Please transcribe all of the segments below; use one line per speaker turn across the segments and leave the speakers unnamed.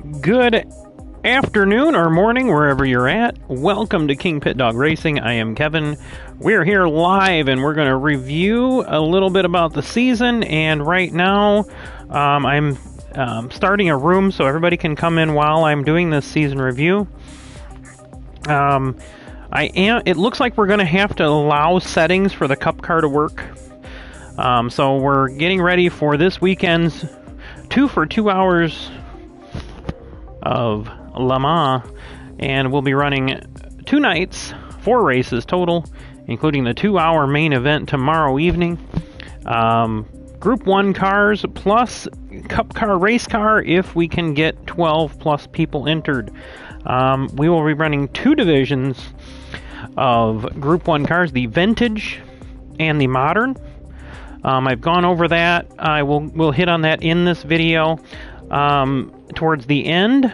Good afternoon or morning, wherever you're at. Welcome to KingPittdawg Racing. I am Kevin. We're here live, and we're going to review a little bit about the season. And right now, I'm starting a room so everybody can come in while I'm doing this season review. It looks like we're going to have to allow settings for the KupKar to work. So we're getting ready for this weekend's 2 hours of LeMans, and we'll be running 2 nights, 4 races total, including the 2-hour main event tomorrow evening. Group 1 cars plus KupKar race car if we can get 12 plus people entered. We will be running 2 divisions of Group 1 cars, the Vintage and the Modern. I've gone over that. We'll hit on that in this video towards the end.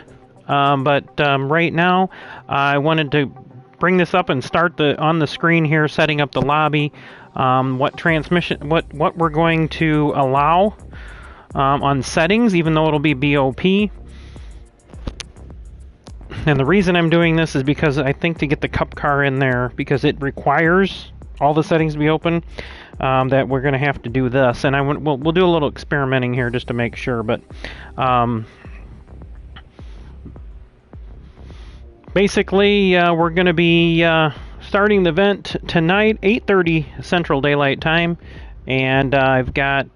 But right now, I wanted to bring this up and start on the screen here, setting up the lobby. What we're going to allow on settings, even though it'll be BOP. And the reason I'm doing this is because I think to get the KupKar in there, because it requires all the settings to be open, that we're going to have to do this. And we'll do a little experimenting here just to make sure. But basically, we're going to be starting the event tonight, 8:30 Central Daylight Time, and I've got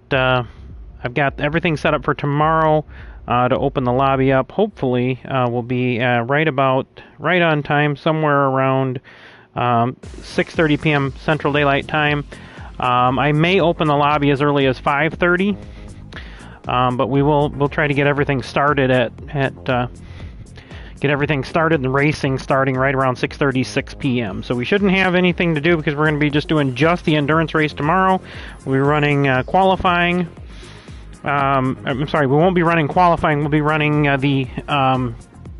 everything set up for tomorrow to open the lobby up. Hopefully, we'll be right on time, somewhere around 6:30 p.m. Central Daylight Time. I may open the lobby as early as 5:30, but we'll try to get everything started get everything started and racing starting right around 6 p.m. So we shouldn't have anything to do because we're going to be just doing the endurance race tomorrow. We'll be running qualifying. I'm sorry, we won't be running qualifying. We'll be running the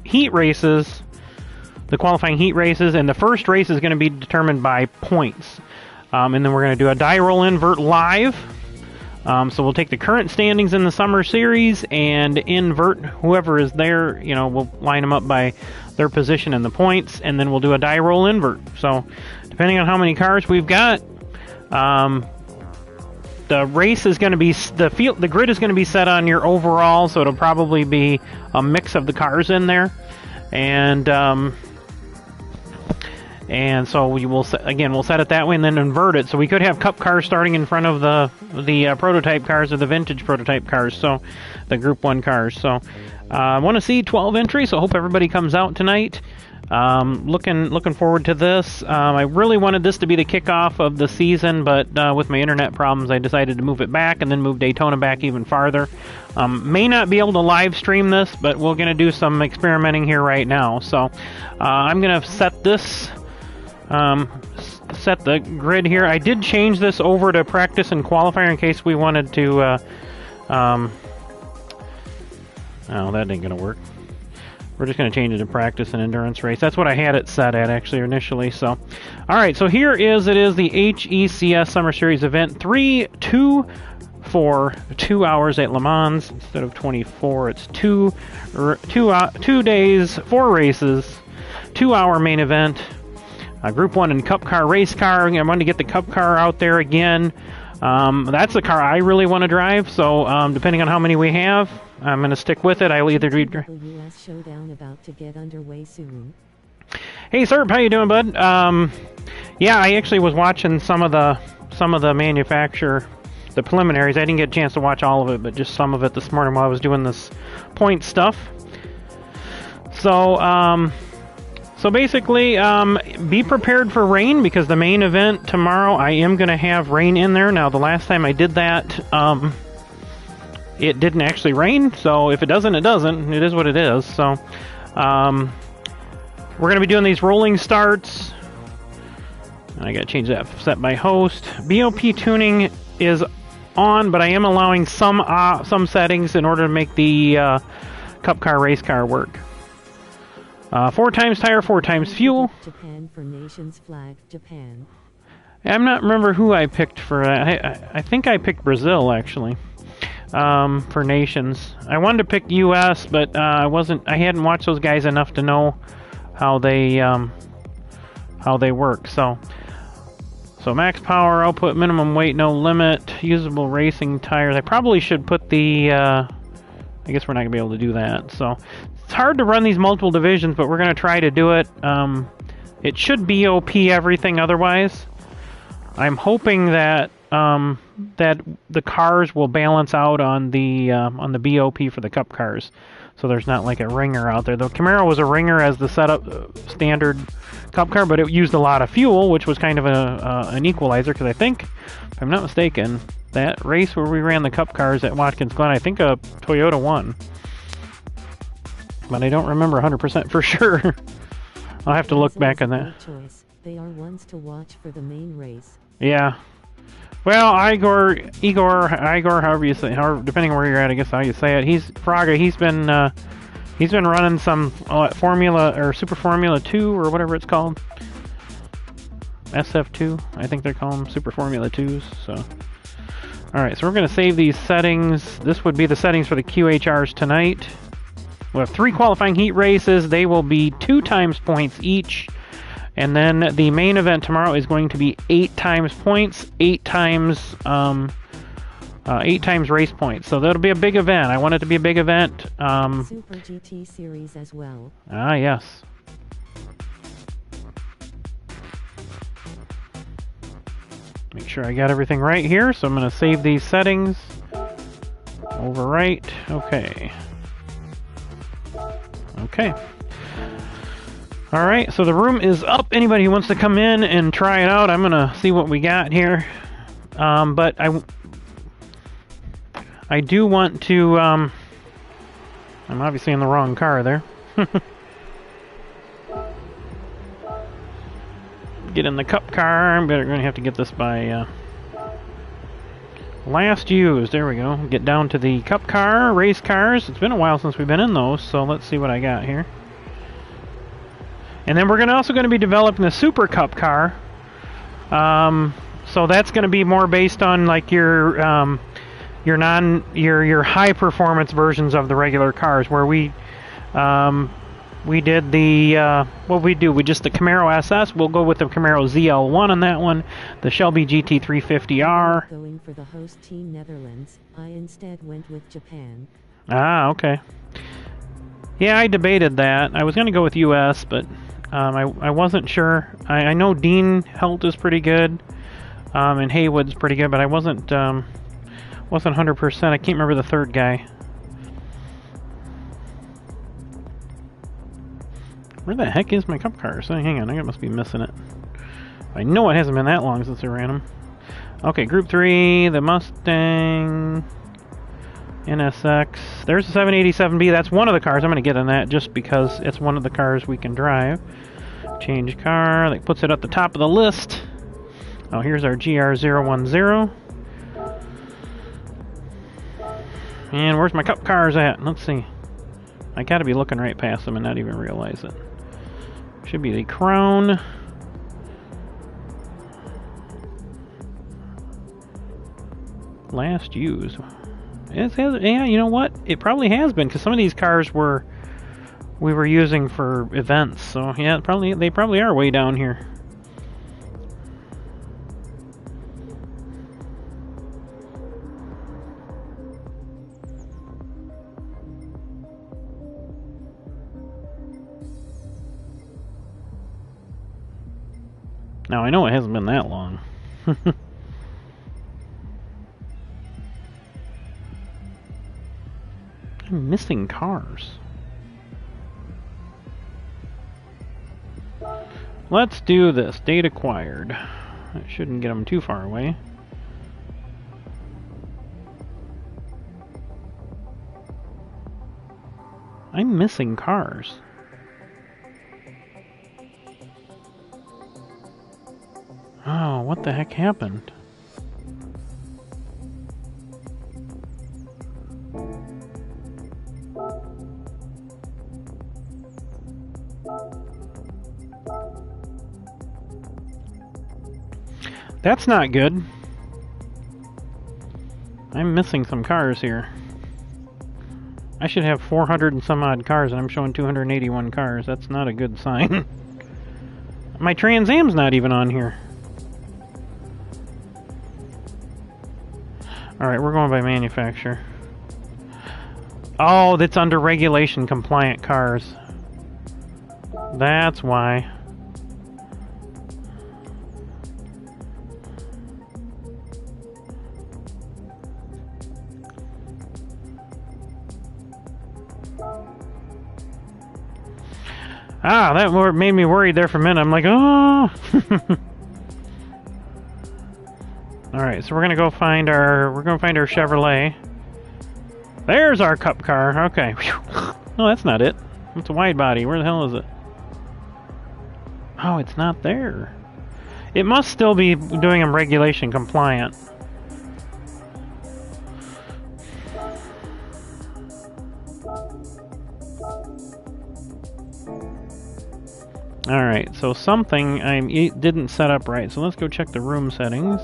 heat races, the qualifying heat races, and the first race is going to be determined by points. And then we're going to do a die roll invert live. So we'll take the current standings in the summer series and invert whoever is there. We'll line them up by their position in the points, and then we'll do a die roll invert. So depending on how many cars we've got, the race is going to be the grid is going to be set on your overall. So it'll probably be a mix of the cars in there, and so we'll set it that way and then invert it. So we could have KupKar starting in front of the prototype cars or the vintage prototype cars, so the Group 1 cars. So I want to see 12 entries, so I hope everybody comes out tonight. Looking forward to this. I really wanted this to be the kickoff of the season, but with my internet problems, I decided to move it back and then move Daytona back even farther. May not be able to live stream this, but we're going to do some experimenting here right now. So I'm going to set the grid here. I did change this over to practice and qualifier in case we wanted to oh, that ain't gonna work. We're just gonna change it to practice and endurance race. That's what I had it set at actually initially. So alright, so here it is the HECS Summer Series event 3-2 for 2 hours at LeMans. Instead of 24, it's 2 days, 4 races, 2-hour main event. Group 1 and KupKar race car. I wanted to get the KupKar out there again. That's the car I really want to drive, so depending on how many we have, I'm going to stick with it. I'll either do...
GTWS showdown about to get underway soon.
Hey, Serp, how you doing, bud? Yeah, I actually was watching some of the manufacturer, the preliminaries. I didn't get a chance to watch all of it, but just some of it this morning while I was doing this point stuff. So basically, be prepared for rain, because the main event tomorrow, I am going to have rain in there. Now, the last time I did that, it didn't actually rain. So if it doesn't, it doesn't. It is what it is. So we're going to be doing these rolling starts. I got to change that set by host. BOP tuning is on, but I am allowing some settings in order to make the KupKar race car work. 4 times tire, 4 times fuel.
Japan for nations flag, Japan.
I'm not remember who I picked for that. I think I picked Brazil, actually. for nations. I wanted to pick U.S., but I hadn't watched those guys enough to know how they work. So max power, output, minimum weight, no limit, usable racing tires. I probably should put the. I guess we're not gonna be able to do that. So it's hard to run these multiple divisions, but we're gonna try to do it. It should BOP everything otherwise. I'm hoping that that the cars will balance out on the BOP for the Cup cars, so there's not like a ringer out there. The Camaro was a ringer as the setup standard Cup car, but it used a lot of fuel, which was kind of an equalizer. Because I think, if I'm not mistaken, that race where we ran the Cup cars at Watkins Glen, I think a Toyota won, but I don't remember 100% for sure. I'll have to look back on that.
Choice. They are ones to watch for the main race.
Yeah. Well, Igor, however you say, depending on where you're at, I guess how you say it. Fraga. He's been running some Formula or Super Formula 2 or whatever it's called. SF2, I think they're calling them Super Formula 2s. So, all right. So we're gonna save these settings. This would be the settings for the QHRs tonight. We have 3 qualifying heat races. They will be 2 times points each. And then the main event tomorrow is going to be 8 times points, 8 times race points. So that'll be a big event. I want it to be a big event.
Super GT series as well.
Ah, yes. Make sure I got everything right here. So I'm going to save these settings. Overwrite. Okay. Okay. Alright, so the room is up. Anybody who wants to come in and try it out, I'm going to see what we got here. But I do want to... I'm obviously in the wrong car there. Get in the Cup car. I'm going to have to get this by... last used. There we go. Get down to the Cup car, race cars. It's been a while since we've been in those, so let's see what I got here. And then we're also going to be developing the Super Cup car. So that's going to be more based on like your high performance versions of the regular cars, where we did the we just the Camaro SS. We'll go with the Camaro ZL1 on that one. The Shelby GT350R.
Going for the host team Netherlands. I instead went with Japan.
Ah, okay. Yeah, I debated that. I was going to go with US, but I wasn't sure. I know Dean Helt is pretty good, and Haywood's pretty good, but I wasn't 100%. I can't remember the third guy. Where the heck is my Cup car? So hang on, I must be missing it. I know it hasn't been that long since I ran them. Okay, Group 3, the Mustang, NSX. There's the 787B. That's one of the cars. I'm going to get in that just because it's one of the cars we can drive. Change car. That puts it at the top of the list. Oh, here's our Gr1 And where's my Cup cars at? Let's see. I got to be looking right past them and not even realize it. Should be the Crown. Last used. Yeah, you know what? It probably has been, because some of these cars we were using for events. So yeah, they probably are way down here. Now I know it hasn't been that long. I'm missing cars. Let's do this. Date acquired. That shouldn't get them too far away. I'm missing cars. Oh, what the heck happened? That's not good. I'm missing some cars here. I should have 400 and some odd cars, and I'm showing 281 cars. That's not a good sign. My Trans Am's not even on here. Alright, we're going by manufacturer. Oh, that's under regulation compliant cars. That's why. Ah, that made me worried there for a minute. I'm like, oh. All right, so we're gonna go find our Chevrolet. There's our Cup car. Okay. No, that's not it. It's a wide body. Where the hell is it? Oh, it's not there. It must still be doing them regulation compliant. Alright, so something I didn't set up right, so let's go check the room settings.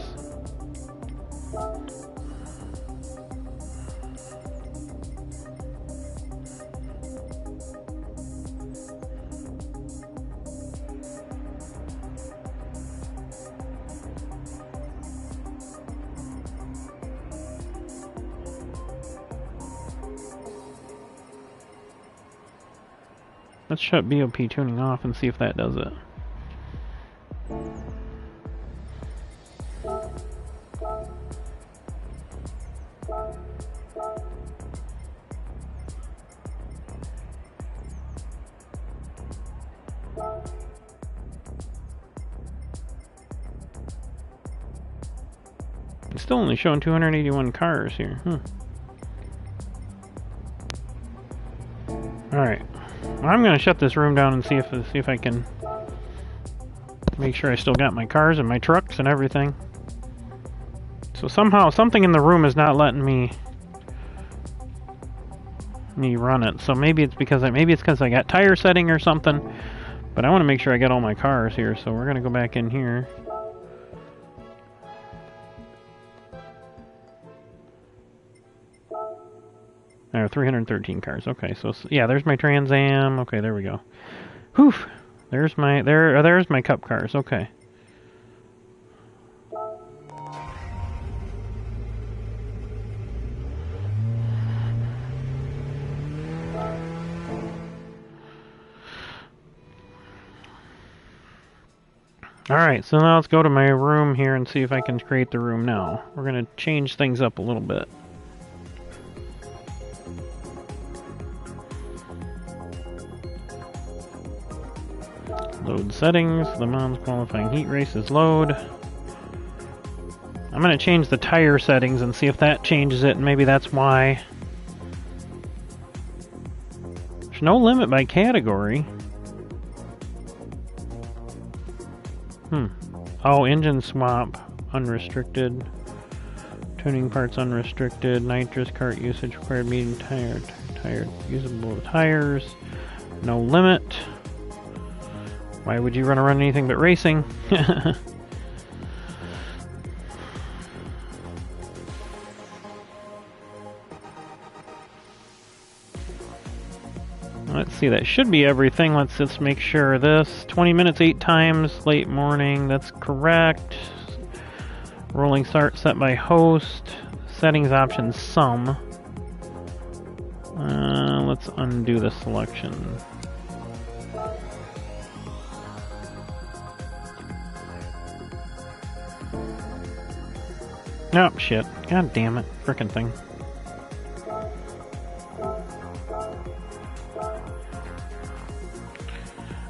Let's shut BOP tuning off and see if that does it. It's still only showing 281 cars here. Alright. I'm going to shut this room down and see if I can make sure I still got my cars and my trucks and everything. So somehow something in the room is not letting me run it. So maybe it's because I got tire setting or something. But I want to make sure I got all my cars here. So we're going to go back in here. There are 313 cars. Okay, so yeah, there's my Trans Am. Okay, there we go. Whew. There's my Cup cars. Okay. Alright, so now let's go to my room here and see if I can create the room now. We're going to change things up a little bit. Load settings, LeMans qualifying heat races load. I'm going to change the tire settings and see if that changes it, and maybe that's why. There's no limit by category. Oh, engine swap, unrestricted. Tuning parts unrestricted. Nitrous cart usage required medium tire usable tires. No limit. Why would you run anything but racing? Let's see, that should be everything. Let's just make sure this. 20 minutes 8 times, late morning, that's correct. Rolling start set by host. Settings option some. Let's undo the selection. Oh, shit. God damn it. Frickin' thing.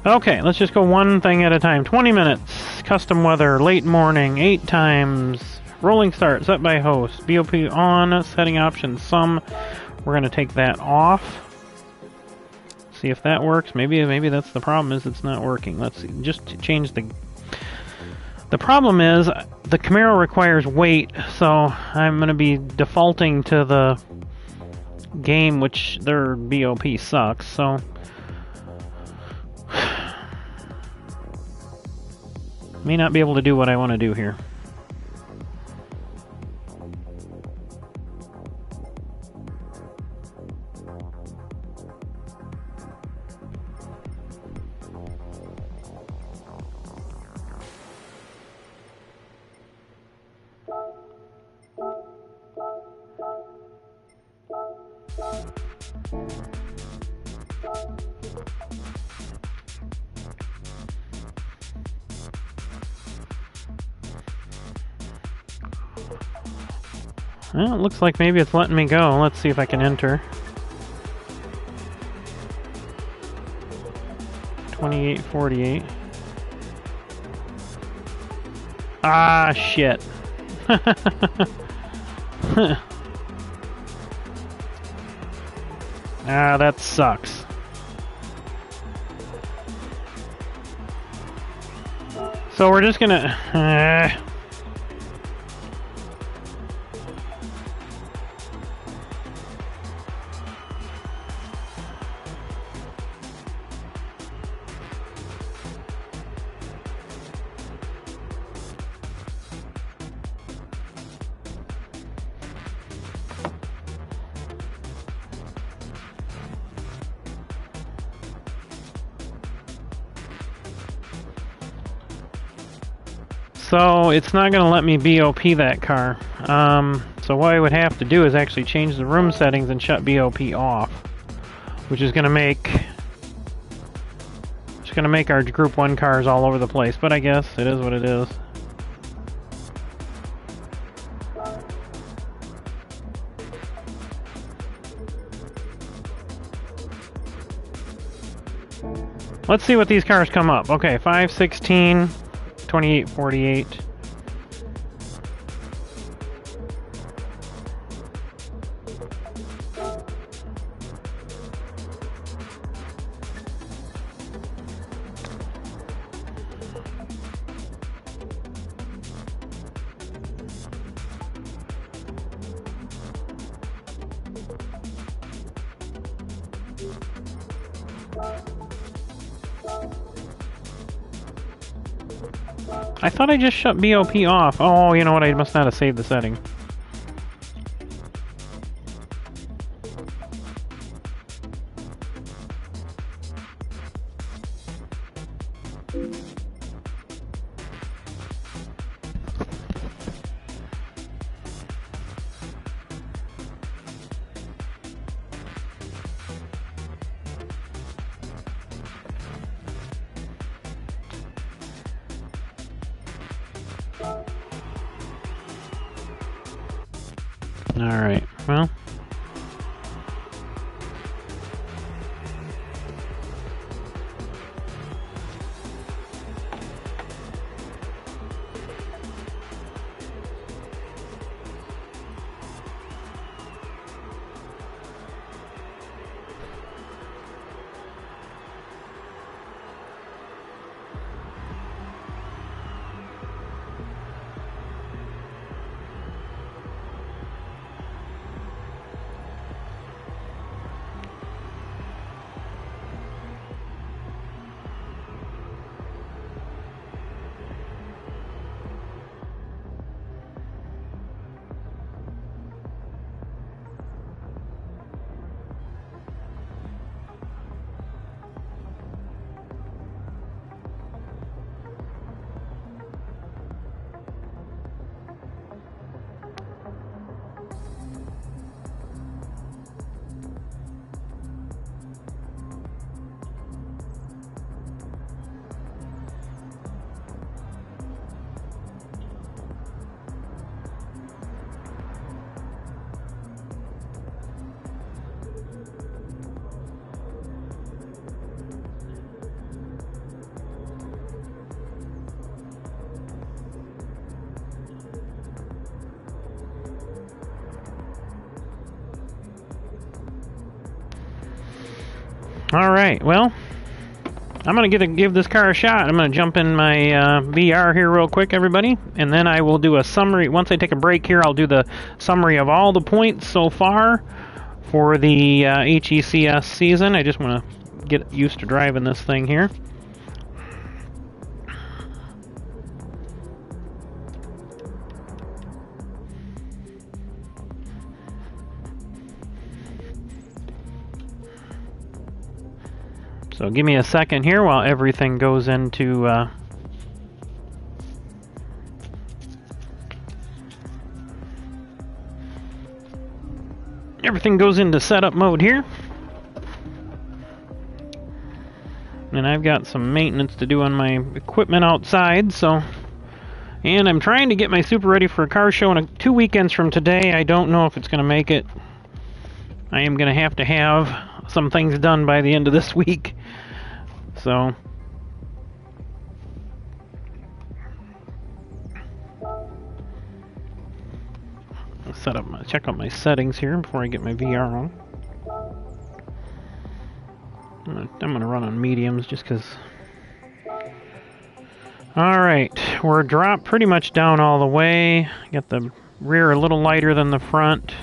Okay, let's just go one thing at a time. 20 minutes. Custom weather. Late morning. 8 times. Rolling start. Set by host. BOP on. Setting options some. We're going to take that off. See if that works. Maybe that's the problem, is it's not working. Let's just change the... The problem is, the Camaro requires weight, so I'm going to be defaulting to the game, which their BOP sucks, so... May not be able to do what I want to do here. Well, it looks like maybe it's letting me go. Let's see if I can enter. 2848. Ah, shit. Ah, that sucks. So we're just gonna... So it's not going to let me BOP that car. So what I would have to do is actually change the room settings and shut BOP off, which is going to make our Group 1 cars all over the place. But I guess it is what it is. Let's see what these cars come up. Okay, 516. 2848. I thought I just shut BOP off. Oh, you know what? I must not have saved the setting. Alright, well. Alright, well, I'm going to give this car a shot. I'm going to jump in my VR here real quick, everybody, and then I will do a summary. Once I take a break here, I'll do the summary of all the points so far for the HECS season. I just want to get used to driving this thing here. So give me a second here while everything goes into setup mode here. And I've got some maintenance to do on my equipment outside, so And I'm trying to get my Super ready for a car show in 2 weekends from today. I don't know if it's going to make it. I am going to have some things done by the end of this week. So... check out my settings here before I get my VR on. I'm gonna run on mediums just because. Alright, we're dropped pretty much down all the way. Got the rear a little lighter than the front.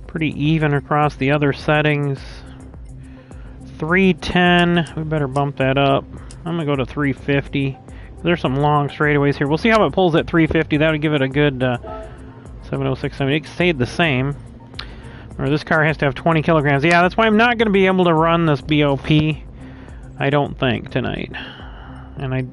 Pretty even across the other settings. 310, we better bump that up. I'm gonna go to 350. There's some long straightaways here. We'll see how it pulls at 350. That would give it a good 706, 708. It stayed the same. Or this car has to have 20 kilograms. Yeah, that's why I'm not going to be able to run this BOP, I don't think, tonight. And I...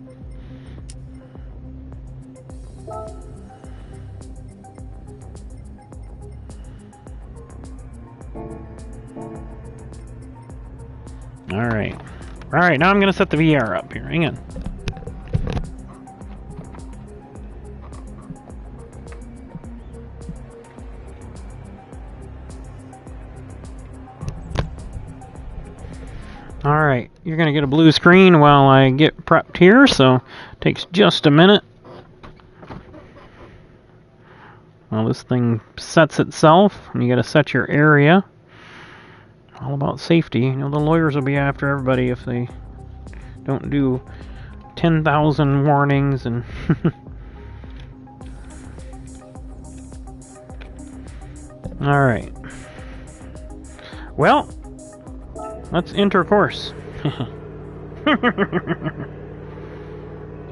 Alright. Alright, now I'm going to set the VR up here. Hang on. Alright, you're going to get a blue screen while I get prepped here, so it takes just a minute. Well, this thing sets itself, and you got to set your area. All about safety. You know, the lawyers will be after everybody if they don't do 10,000 warnings and... Alright. Well... let's enter course.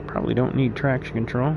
Probably don't need traction control.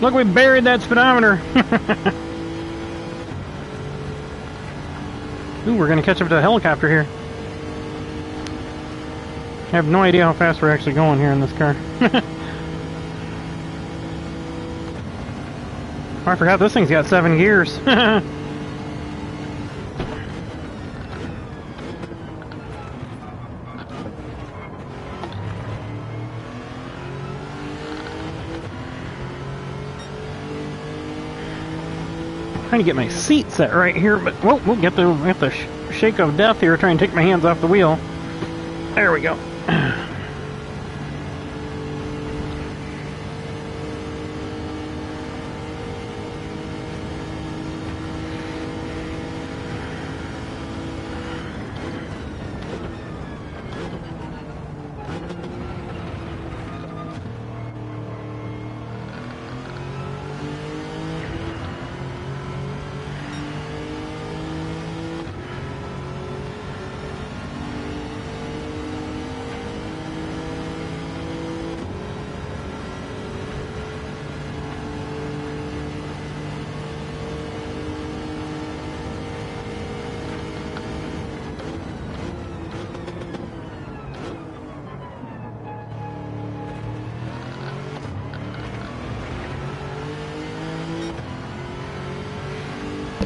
Look, we buried that speedometer. Ooh, we're going to catch up to a helicopter here. I have no idea how fast we're actually going here in this car. Oh, I forgot this thing's got 7 gears. Trying to get my seat set right here, but whoa, we'll get the shake of death here. Trying to take my hands off the wheel. There we go.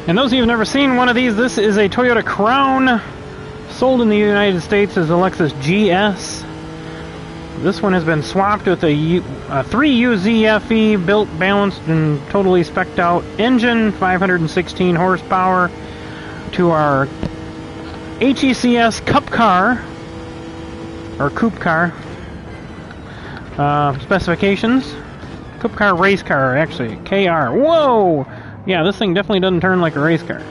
And those of you who've never seen one of these, this is a Toyota Crown, sold in the United States as a Lexus GS. This one has been swapped with a 3U ZFE, built, balanced, and totally spec'd out engine, 516 horsepower, to our HECS KupKar, or KupKar, specifications. KupKar race car, actually, KR. Whoa! Yeah, this thing definitely doesn't turn like a race car.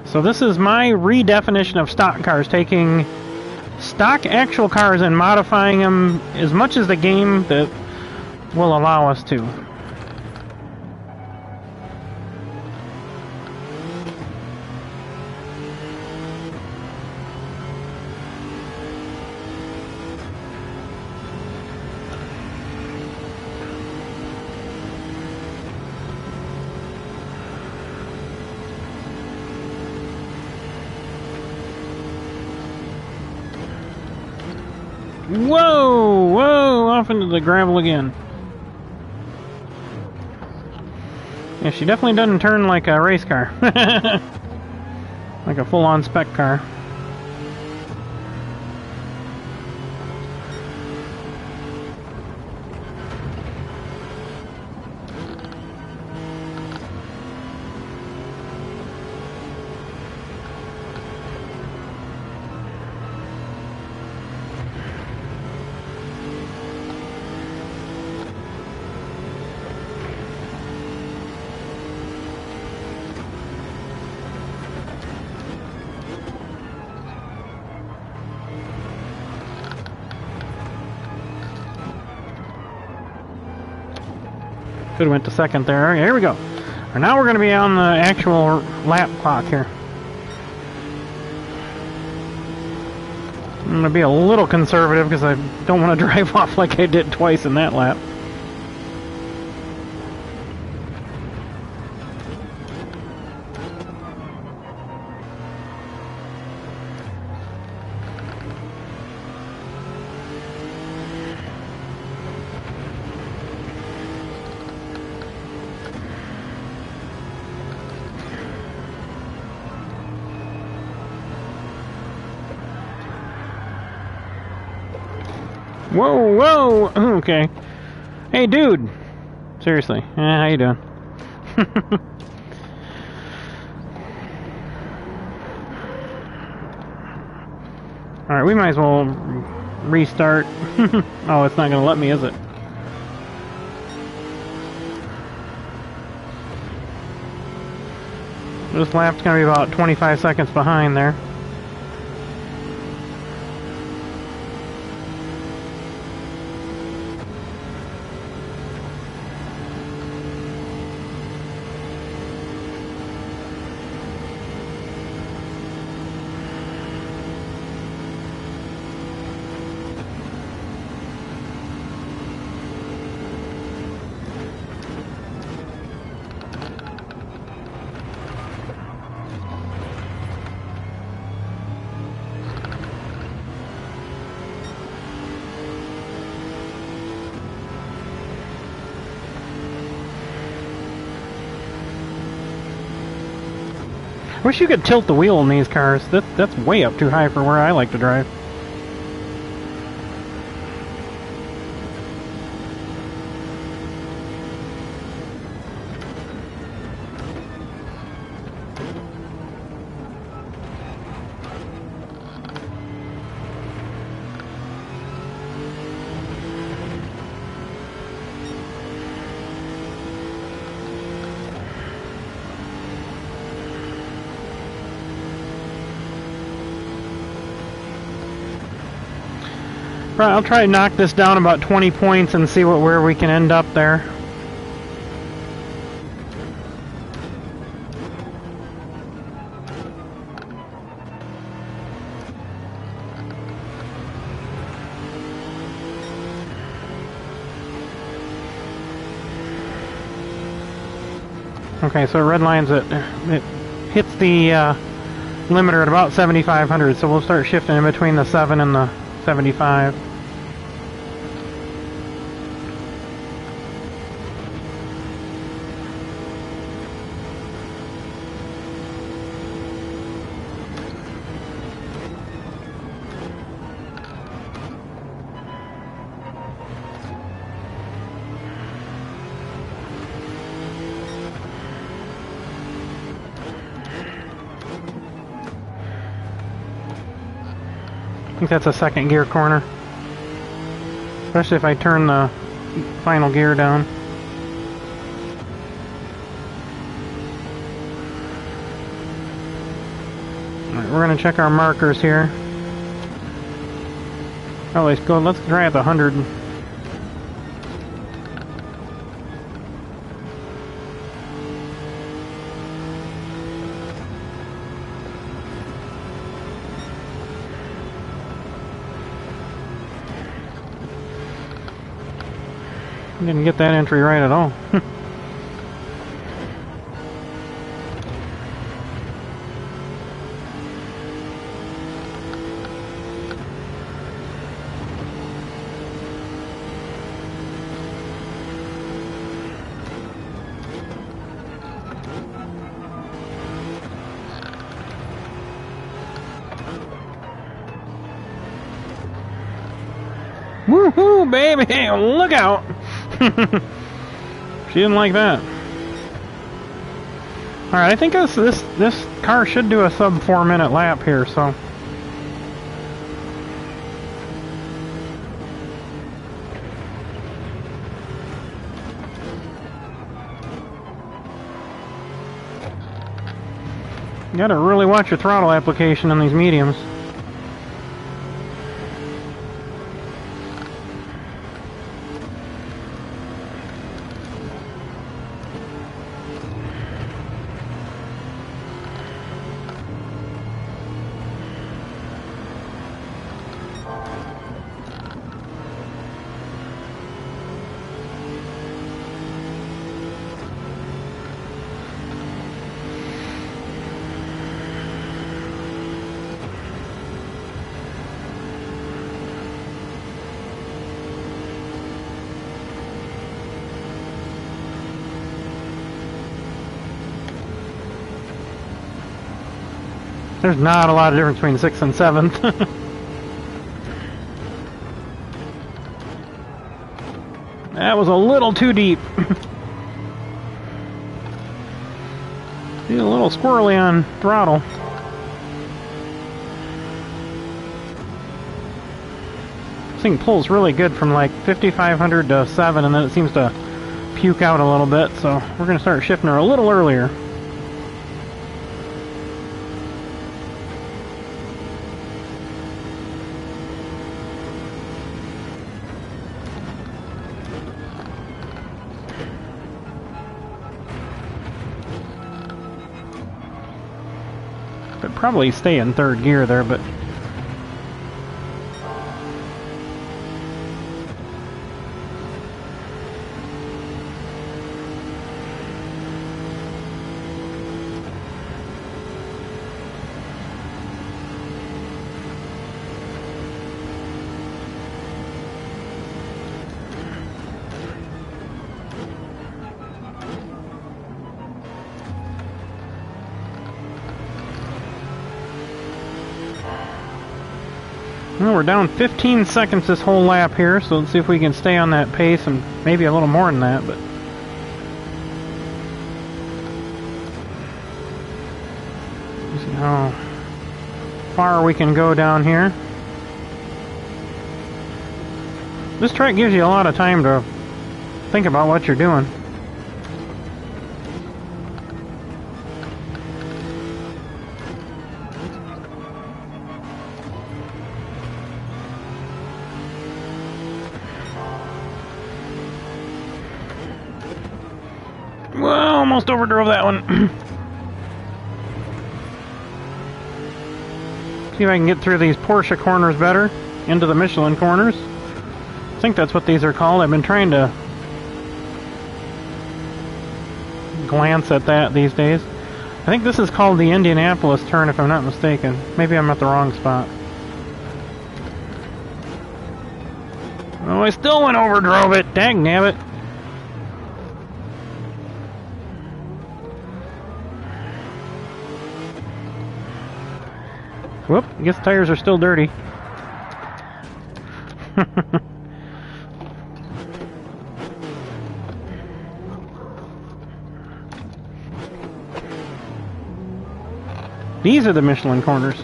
So this is my redefinition of stock cars, taking stock actual cars and modifying them as much as the game that will allow us to. Whoa! Whoa! Off into the gravel again. Yeah, she definitely doesn't turn like a race car. Like a full-on spec car. Could have went to second there. Here we go. And now we're going to be on the actual lap clock here. I'm going to be a little conservative because I don't want to drive off like I did twice in that lap. Whoa, whoa! Okay. Hey, dude! Seriously, how you doing? Alright, we might as well restart. Oh, it's not gonna let me, is it? This lap's gonna be about 25 seconds behind there. Wish you could tilt the wheel in these cars. That's way up too high for where I like to drive. Right, I'll try to knock this down about 20 points and see where we can end up there. Okay, so red line's it hits the limiter at about 7,500, so we'll start shifting in between the 7 and the 75. I think that's a second gear corner. Especially if I turn the final gear down. we're gonna check our markers here. Oh, let's try at the 100. Didn't get that entry right at all. Woohoo, baby! Look out! She didn't like that. Alright, I think this car should do a sub 4 minute lap here, so. You gotta really watch your throttle application on these mediums. There's not a lot of difference between 6th and 7th. That was a little too deep. He's a little squirrely on throttle. This thing pulls really good from like 5,500 to 7, and then it seems to puke out a little bit, so we're going to start shifting her a little earlier. Could probably stay in 3rd gear there, but well, we're down 15 seconds this whole lap here, so let's see if we can stay on that pace, and maybe a little more than that, but see how far we can go down here. This track gives you a lot of time to think about what you're doing. Well, almost overdrove that one. See if I can get through these Porsche corners better, into the Michelin corners. I think that's what these are called. I've been trying to glance at that these days. I think this is called the Indianapolis turn, if I'm not mistaken. Maybe I'm at the wrong spot. Oh, I still went overdrove it. Dang nabbit. Whoop, I guess tires are still dirty. These are the Michelin corners.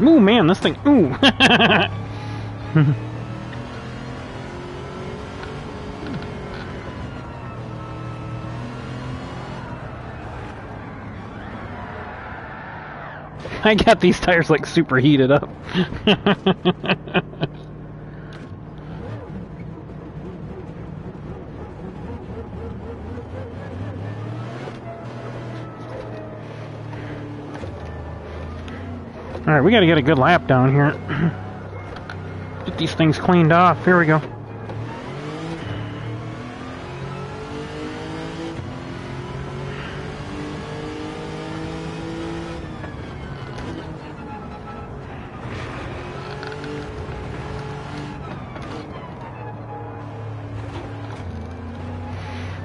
Ooh, man, this thing, ooh. I got these tires like super heated up. Alright, we gotta get a good lap down here. Get these things cleaned off. Here we go.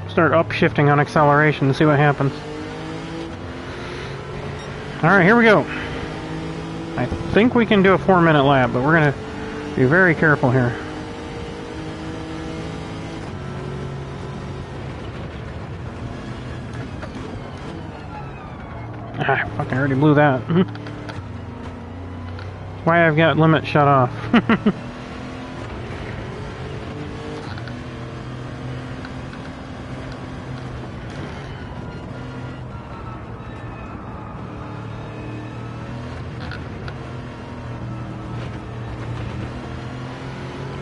Start upshifting on acceleration to see what happens. Alright, here we go. I think we can do a 4-minute lap, but we're going to be very careful here. Ah, I fucking already blew that. Why I've got limit shut off.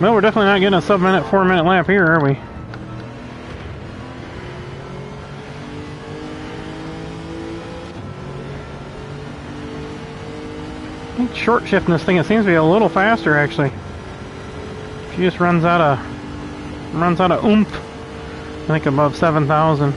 Well, we're definitely not getting a sub-minute, 4-minute lap here, are we? I think short shifting this thing, it seems to be a little faster actually. She just runs out of oomph. I think above 7,000.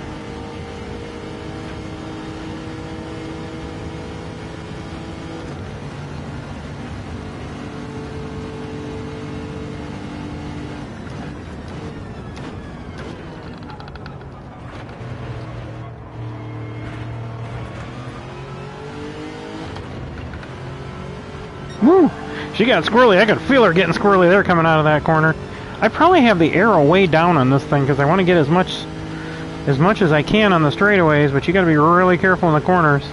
Woo! She got squirrely. I could feel her getting squirrely there coming out of that corner. I probably have the arrow way down on this thing because I want to get as much as I can on the straightaways, but you got to be really careful in the corners.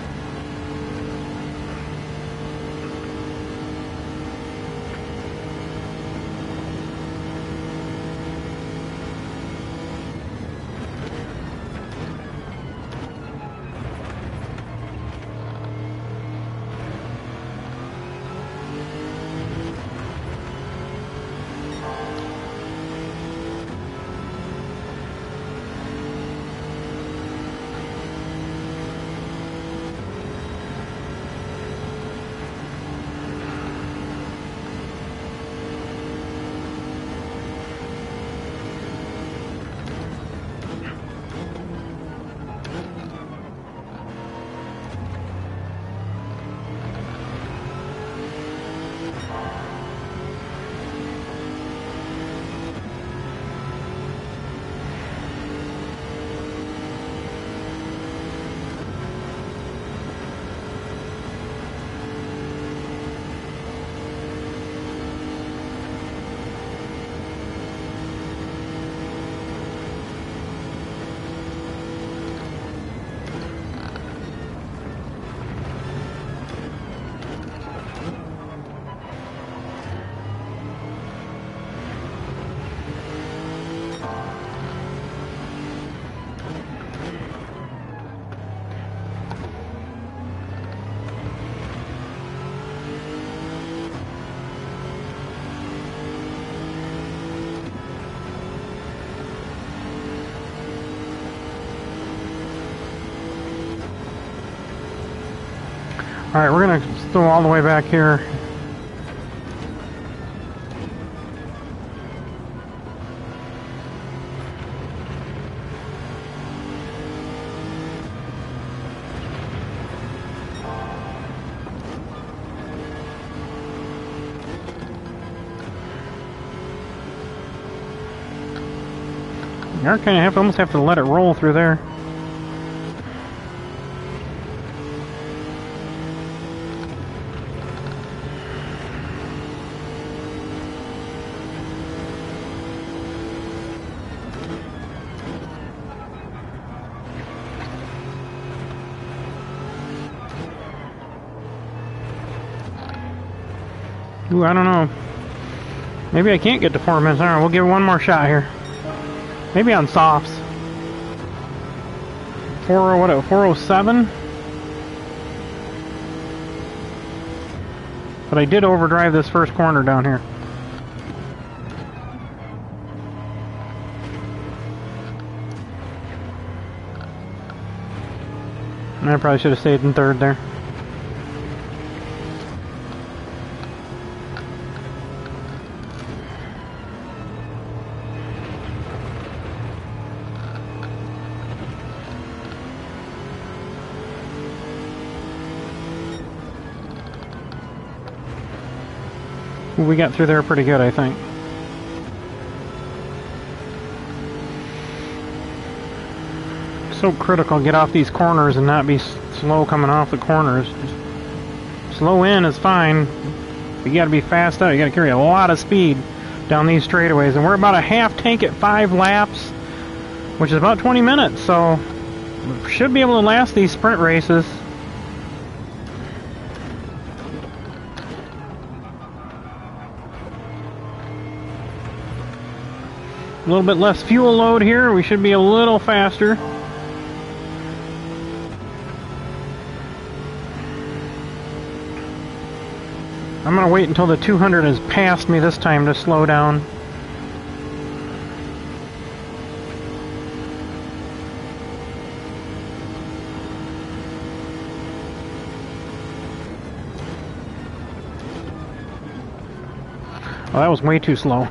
Alright, we're going to throw all the way back here. You're kind of almost have to let it roll through there. Ooh, I don't know. Maybe I can't get to 4 minutes. Alright, we'll give it one more shot here. Maybe on softs. 407? But I did overdrive this first corner down here. And I probably should have stayed in third there. We got through there pretty good, I think. So critical to get off these corners and not be slow coming off the corners. Just slow in is fine. You got to be fast out. You got to carry a lot of speed down these straightaways, and we're about a half tank at 5 laps, which is about 20 minutes. So we should be able to last these sprint races. A little bit less fuel load here. We should be a little faster. I'm going to wait until the 200 has passed me this time to slow down. Oh, that was way too slow.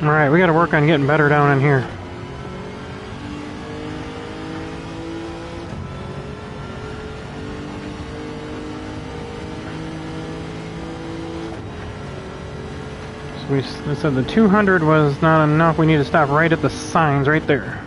Alright, we gotta work on getting better down in here. So we said the 200 was not enough. We need to stop right at the signs right there.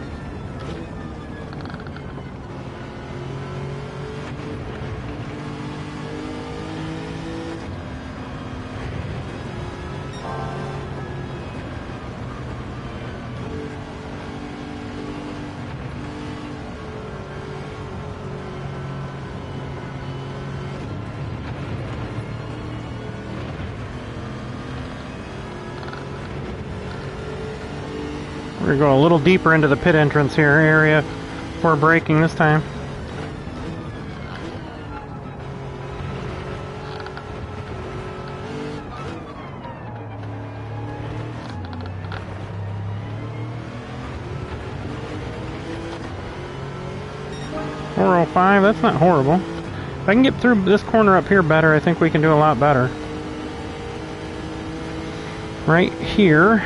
We're going to go a little deeper into the pit entrance here area before braking this time. .405, that's not horrible. If I can get through this corner up here better, I think we can do a lot better. Right here.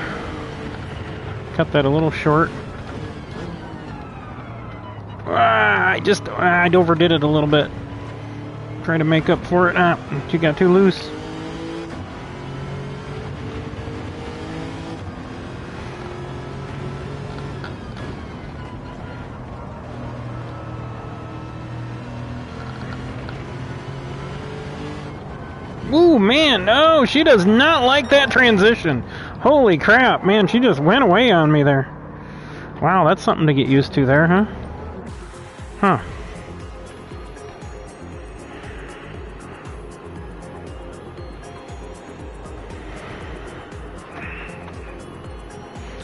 Cut that a little short. I overdid it a little bit. Trying to make up for it. You got too loose. Ooh, man, no, she does not like that transition. Holy crap, man, she just went away on me there. Wow, that's something to get used to there, huh? Huh.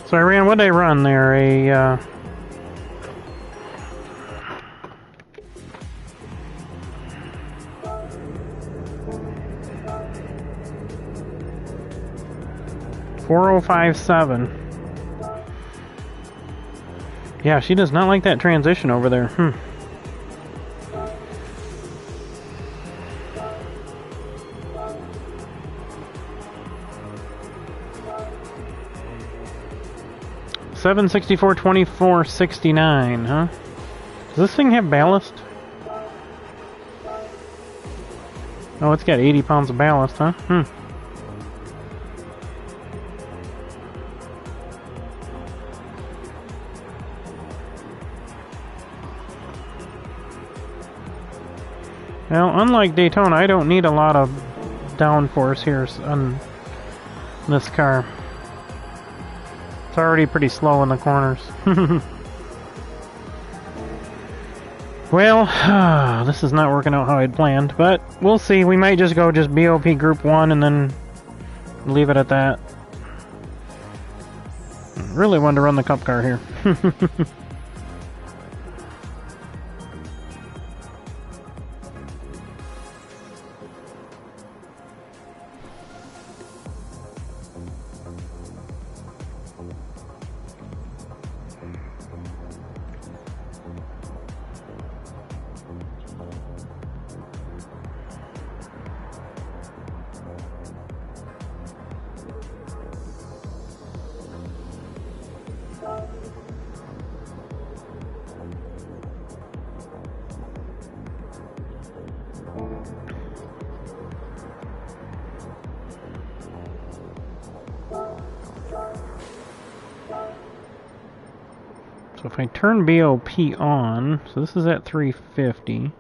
So I ran, what did I run there? A, 4057. Yeah, she does not like that transition over there. 764, 2469, huh? Does this thing have ballast? Oh, it's got 80 pounds of ballast, huh? Well, unlike Daytona, I don't need a lot of downforce here on this car. It's already pretty slow in the corners. Well, this is not working out how I'd planned, but we'll see. We might just go BOP Group 1 and then leave it at that. Really wanted to run the Cup car here. So if I turn BOP on, so this is at 350.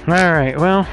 Alright, well.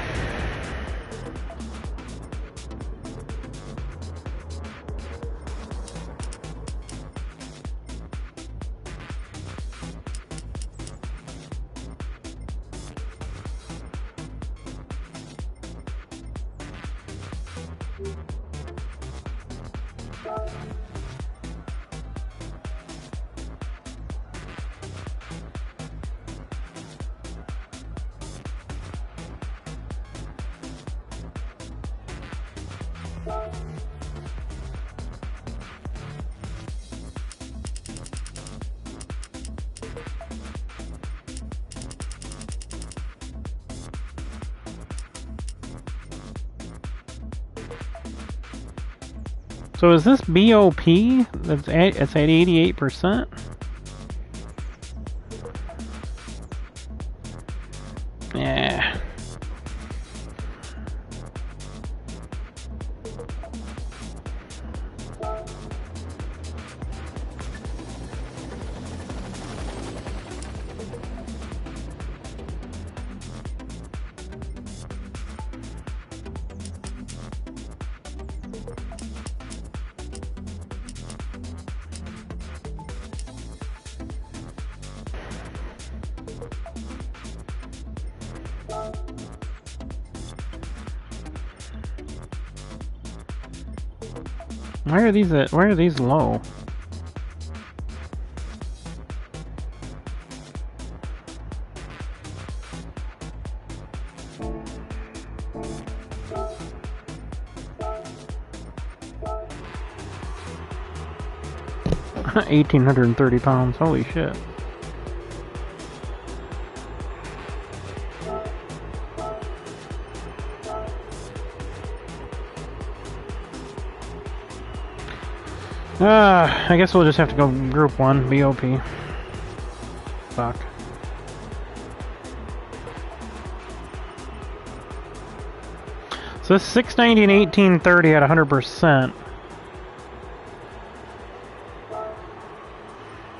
So is this BOP? It's at 88%? Yeah. Why are these low? £1,830, holy shit. I guess we'll just have to go Group 1, BOP. Fuck. So it's 690 and 1830 at 100%.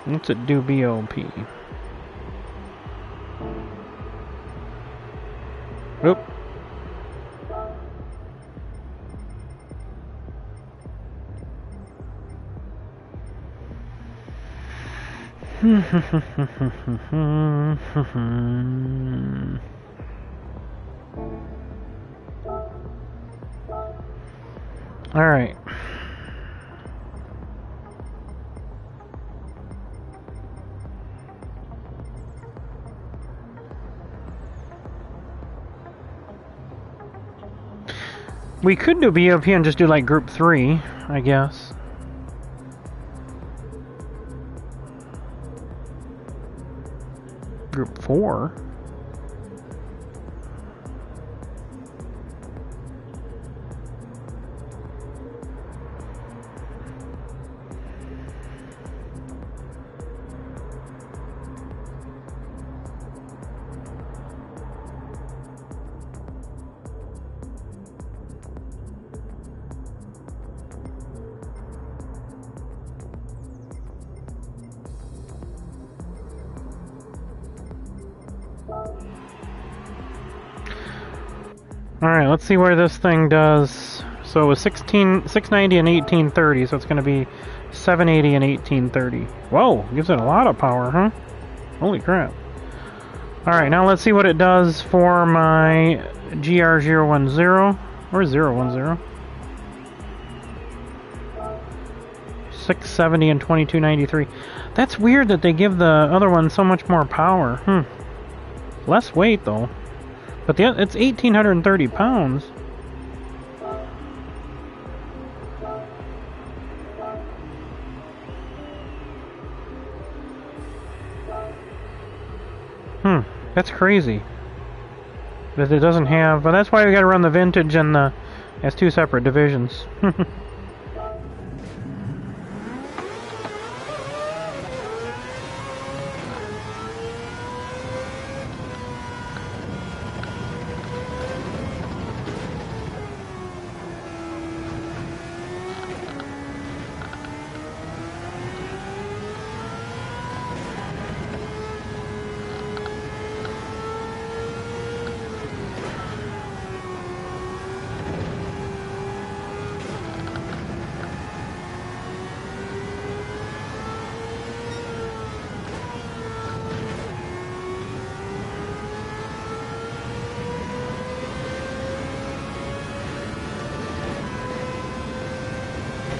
What's it do BOP? Oop. All right. We could do BOP and just do like Group 3, I guess. Group 4? Alright, let's see where this thing does. So it was 690 and 1830, so it's going to be 780 and 1830. Whoa, gives it a lot of power, huh? Holy crap. Alright, now let's see what it does for my Gr010. Or 010. 670 and 2293. That's weird that they give the other one so much more power. Less weight, though. But it's 1,830 pounds. That's crazy. That it doesn't have... But that's why we gotta run the vintage and the... as two separate divisions.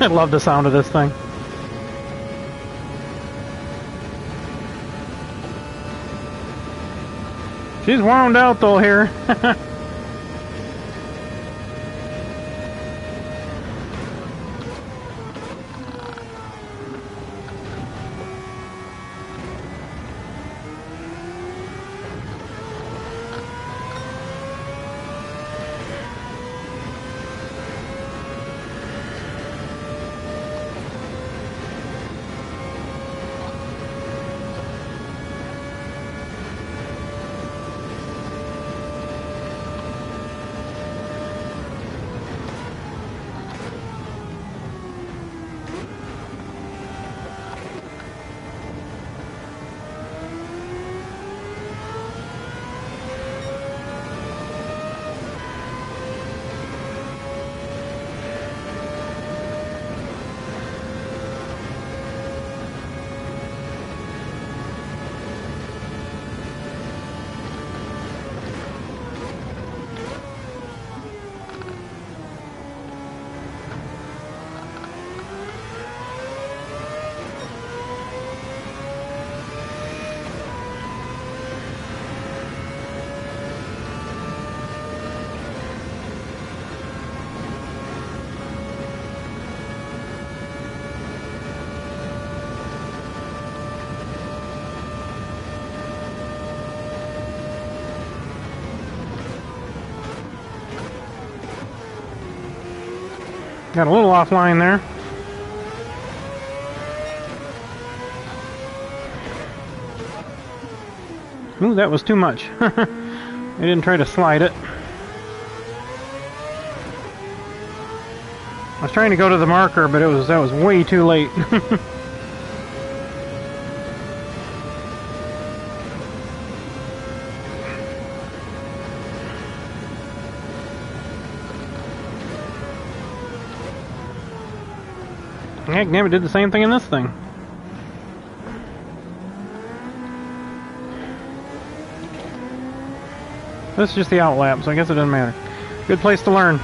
I love the sound of this thing. She's wound out though here. Got a little offline there. Ooh, that was too much. I didn't try to slide it. I was trying to go to the marker, but that was way too late. Heck, damn, it did the same thing in this thing. This is just the outlap, so I guess it doesn't matter. Good place to learn.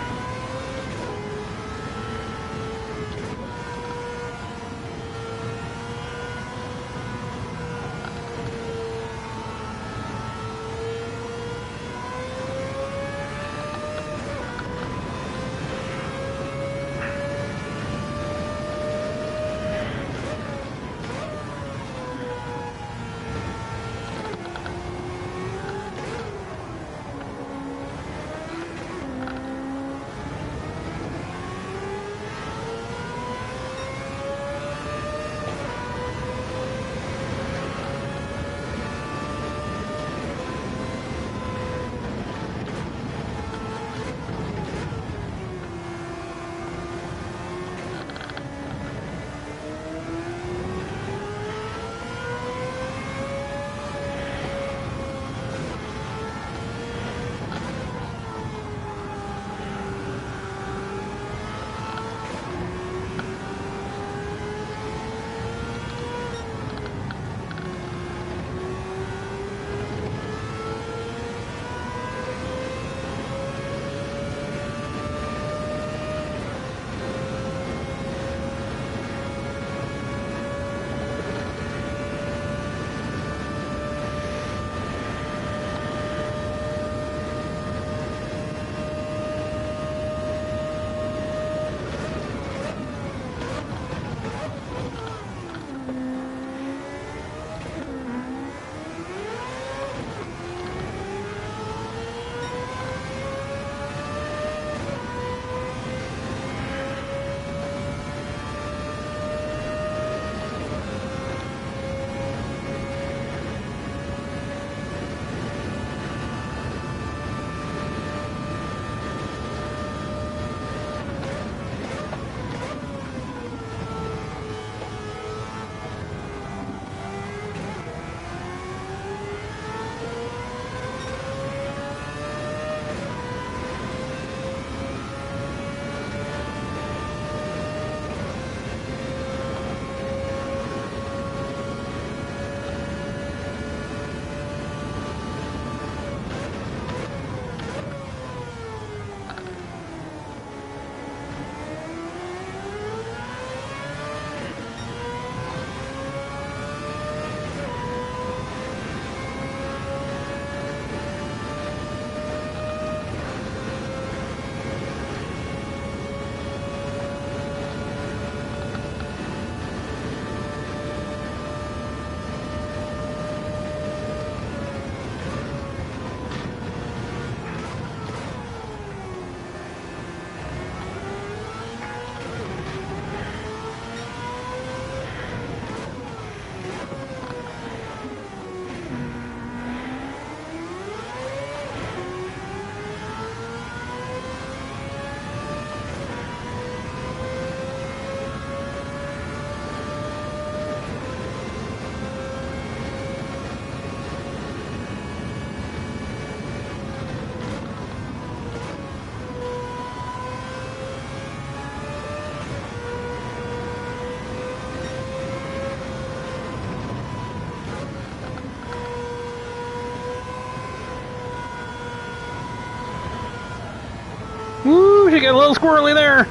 you get a little squirrely there.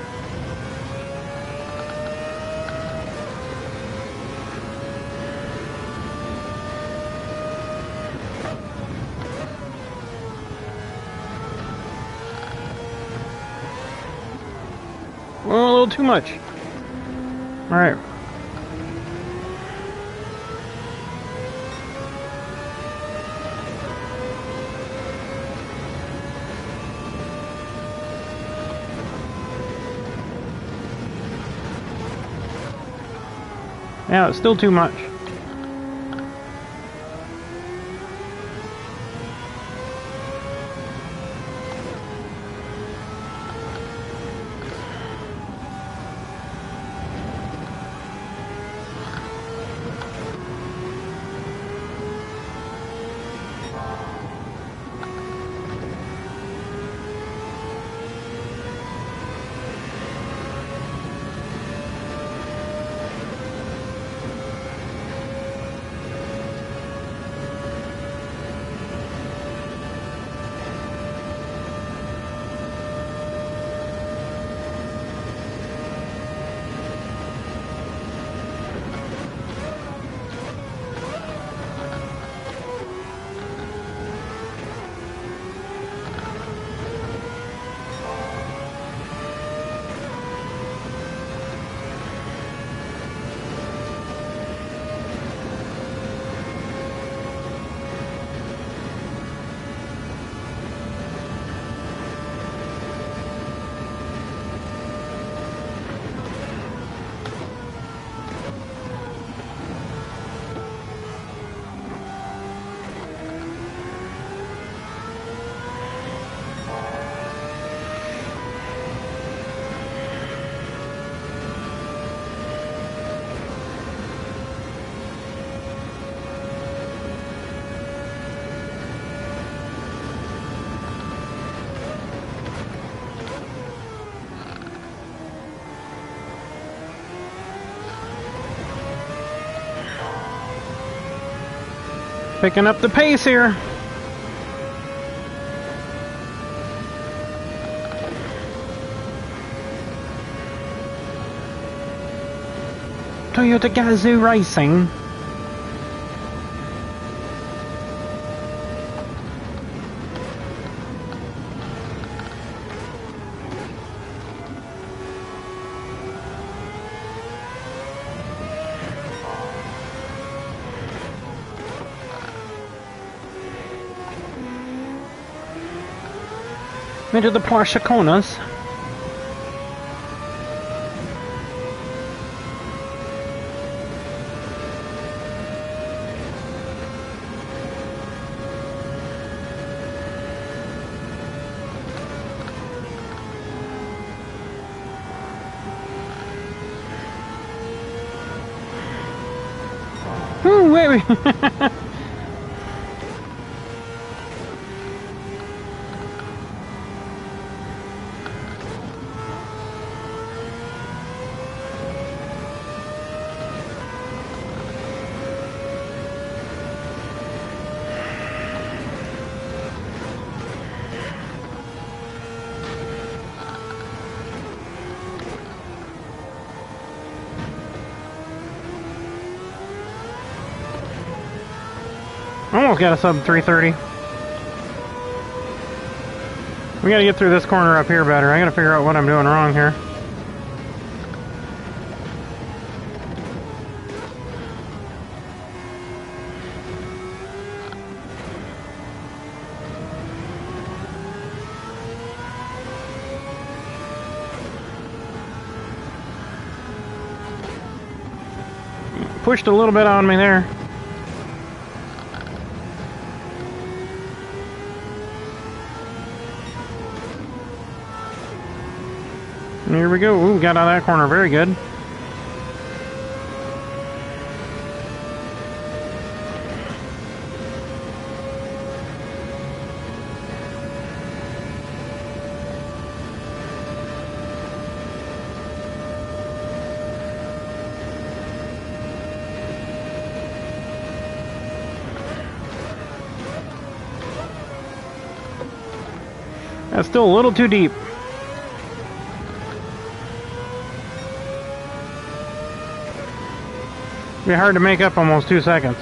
Well, a little too much. All right. Yeah, it's still too much. Picking up the pace here. Toyota Gazoo Racing. Into the Porsche corners. Ooh, wait. Almost got a sub 330. We gotta get through this corner up here better. I gotta figure out what I'm doing wrong here. Pushed a little bit on me there. And here we go. Ooh, got out of that corner. Very good. That's still a little too deep. Be hard to make up almost 2 seconds.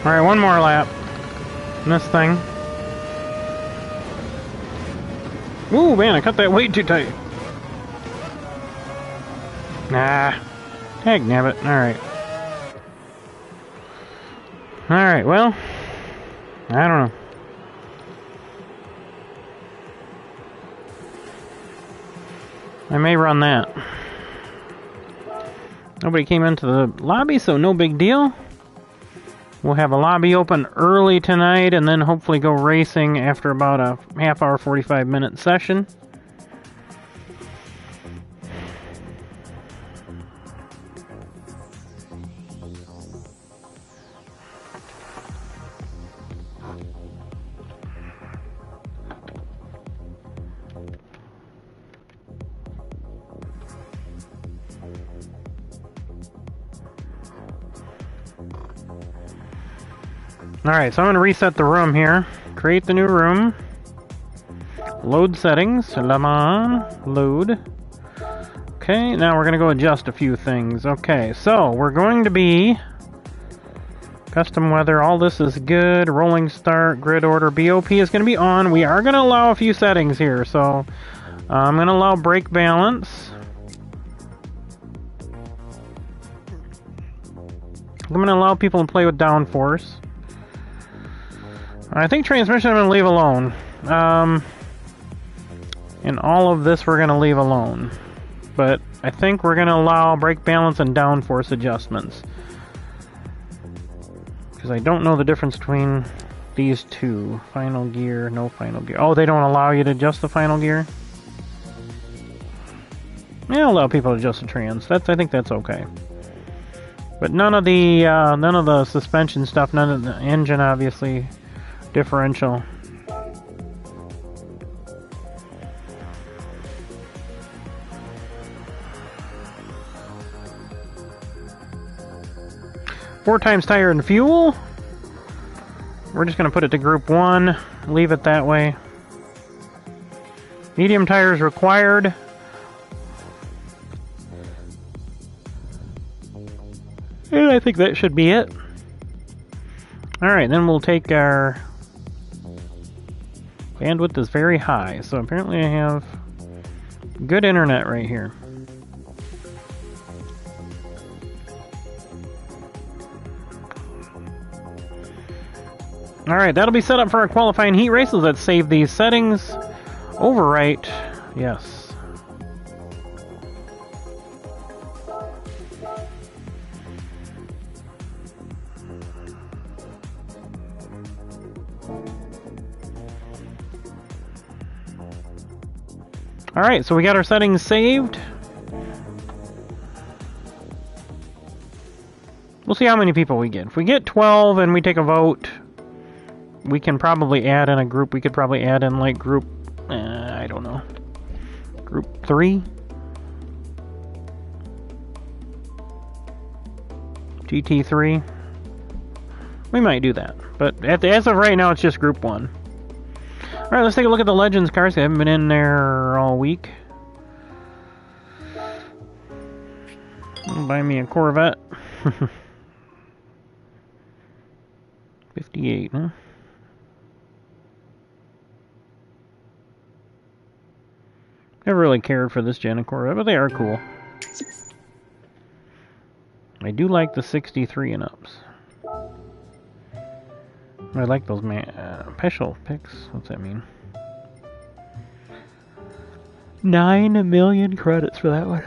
Alright, one more lap. And this thing. Ooh, man, I cut that weight too tight. Nah. Heck, nabbit. Alright. Alright, well. I don't know. I may run that. Nobody came into the lobby, so no big deal. We'll have a lobby open early tonight and then hopefully go racing after about a half hour, 45-minute session. Alright, so I'm going to reset the room here. Create the new room. Load settings. LeMans. Load. Okay, now we're going to go adjust a few things. Okay, so we're going to be... Custom weather, all this is good. Rolling start, grid order, BOP is going to be on. We are going to allow a few settings here. So I'm going to allow brake balance. I'm going to allow people to play with downforce. I think transmission I'm going to leave alone. And all of this we're going to leave alone. But I think we're going to allow brake balance and downforce adjustments. Because I don't know the difference between these two. Final gear, no final gear. Oh, they don't allow you to adjust the final gear? Yeah, I'll allow people to adjust the trans. I think that's okay. But none of the suspension stuff, none of the engine, obviously. Differential. Four times tire and fuel. We're just going to put it to Group 1. Leave it that way. Medium tires required. And I think that should be it. Alright, then we'll take our Bandwidth is very high, so apparently I have good internet right here. Alright, that'll be set up for our qualifying heat races. Let's save these settings. Overwrite. Yes. Alright, so we got our settings saved. We'll see how many people we get. If we get 12 and we take a vote, we can probably add in a group. We could probably add in like group, I don't know, group 3? GT3? We might do that. But as of right now, it's just group 1. Alright, let's take a look at the Legends cars. They haven't been in there all week. Buy me a Corvette. 58, huh? Never really cared for this gen of Corvette, but they are cool. I do like the 63 and ups. I like those special picks. What's that mean? 9 million credits for that one.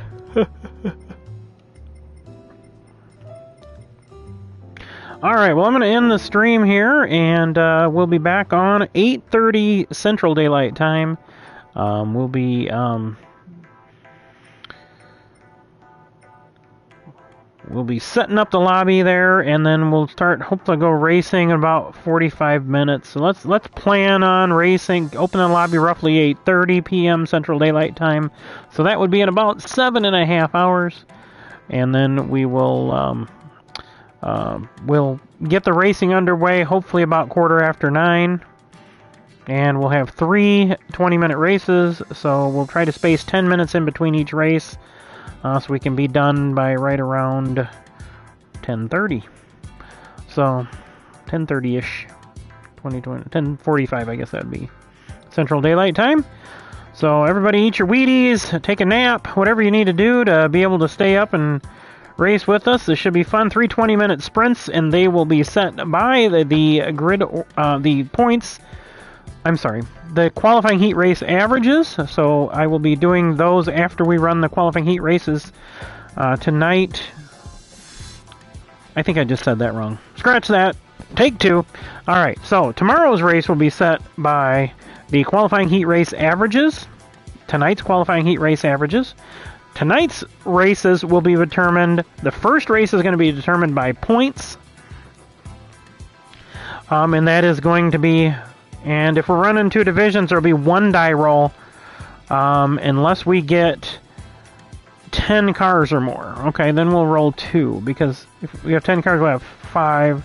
Alright, well I'm going to end the stream here, and we'll be back on 8:30 Central Daylight Time. We'll be setting up the lobby there, and then we'll hopefully go racing in about 45 minutes. So let's plan on racing. Open the lobby roughly 8:30 p.m. Central Daylight Time. So that would be in about 7.5 hours, and then we will we'll get the racing underway. Hopefully about 9:15. And we'll have 3 20-minute races, so we'll try to space 10 minutes in between each race, so we can be done by right around 10:30. So 10:30-ish, 10:45, I guess that'd be Central Daylight Time. So everybody eat your Wheaties, take a nap, whatever you need to do to be able to stay up and race with us. This should be fun. 3 20-minute sprints, and they will be set by the grid, the points. I'm sorry, the qualifying heat race averages. So I will be doing those after we run the qualifying heat races tonight. I think I just said that wrong. Scratch that. Take 2. Alright, so tomorrow's race will be set by the qualifying heat race averages. Tonight's qualifying heat race averages. Tonight's races will be determined. The first race is going to be determined by points. And that is going to be... And if we're running 2 divisions, there'll be 1 die roll, unless we get 10 cars or more. Okay, then we'll roll 2, because if we have 10 cars, we'll have 5.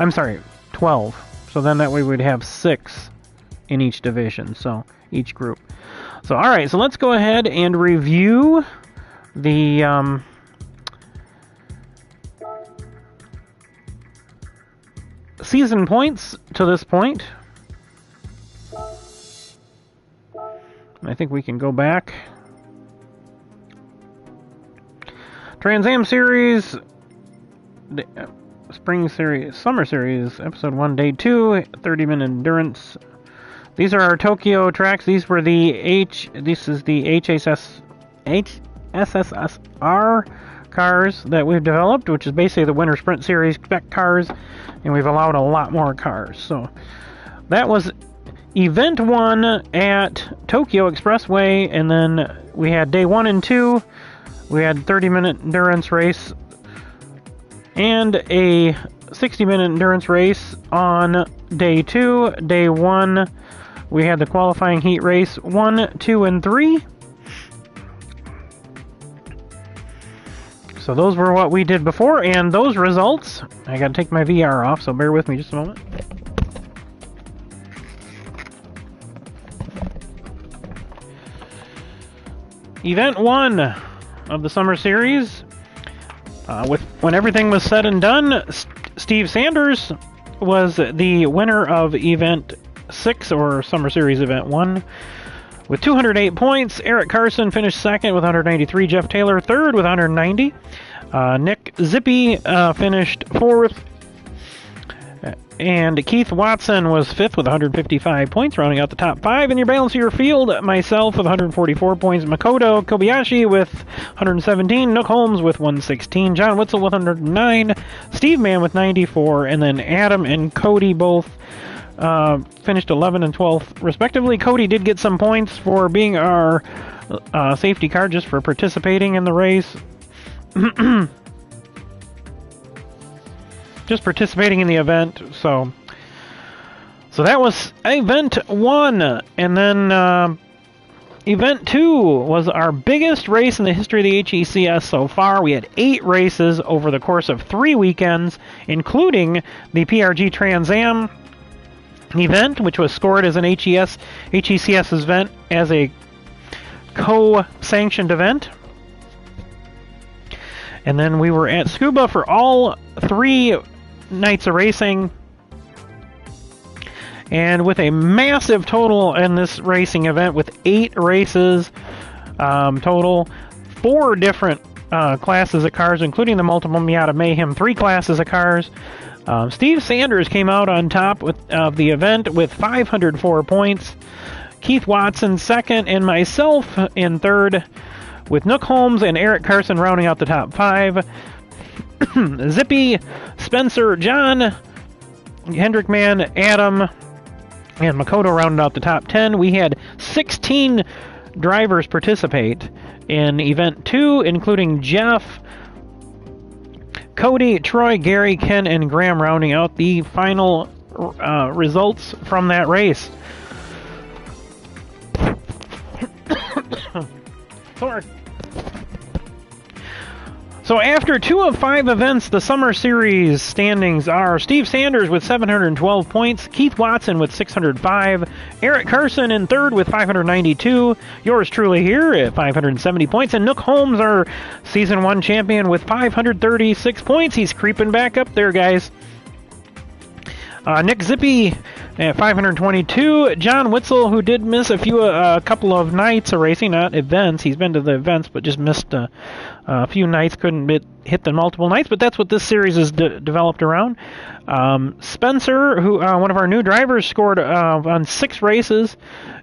I'm sorry, 12. So then that way we'd have 6 in each division, so each group. So alright, so let's go ahead and review the season points to this point. I think we can go back. Trans Am Series, Spring Series, Summer Series, Episode 1, Day 2, 30-minute endurance. These are our Tokyo tracks. These were this is the HSSR cars that we've developed, which is basically the Winter Sprint Series spec cars, and we've allowed a lot more cars. So that was Event 1 at Tokyo Expressway, and then we had Day 1 and 2. We had 30-minute endurance race and a 60-minute endurance race on Day 2. Day 1, we had the qualifying heat race 1, 2, and 3. So those were what we did before, and those results... I gotta take my VR off, so bear with me just a moment. Event 1 of the Summer Series, when everything was said and done, Steve Sanders was the winner of Event 6, or Summer Series Event 1, with 208 points. Eric Carson finished second with 193. Jeff Taylor third with 190. Nick Zippy finished fourth. And Keith Watson was fifth with 155 points, rounding out the top 5. In your balance of your field, myself with 144 points, Makoto Kobayashi with 117, Nook Holmes with 116, John Witzel with 109, Steve Mann with 94, and then Adam and Cody both finished 11th and 12th, respectively. Cody did get some points for being our safety car, just for participating in the race. Just participating in the event. So that was event 1, and then event 2 was our biggest race in the history of the HECS so far. We had 8 races over the course of 3 weekends, including the PRG Trans Am event, which was scored as an HECS event, as a co-sanctioned event. And then we were at Scuba for all 3 nights of racing, and with a massive total in this racing event, with 8 races total, 4 different classes of cars, including the multiple Miata Mayhem, 3 classes of cars. Steve Sanders came out on top of the event with 504 points. Keith Watson second, and myself in third, with Nook Holmes and Eric Carson rounding out the top 5. Zippy, Spencer, John, Hendrick Man, Adam, and Makoto rounded out the top 10. We had 16 drivers participate in Event 2, including Jeff, Cody, Troy, Gary, Ken, and Graham rounding out the final results from that race. Sorry. So after 2 of 5 events, the Summer Series standings are Steve Sanders with 712 points, Keith Watson with 605, Eric Carson in third with 592, yours truly here at 570 points, and Nook Holmes, our Season 1 champion, with 536 points. He's creeping back up there, guys. Nick Zippy at 522. John Witzel, who did miss a couple of nights of racing, not events. He's been to the events, but just missed a few nights. Couldn't hit the multiple nights, but that's what this series is developed around. Spencer, who one of our new drivers, scored on 6 races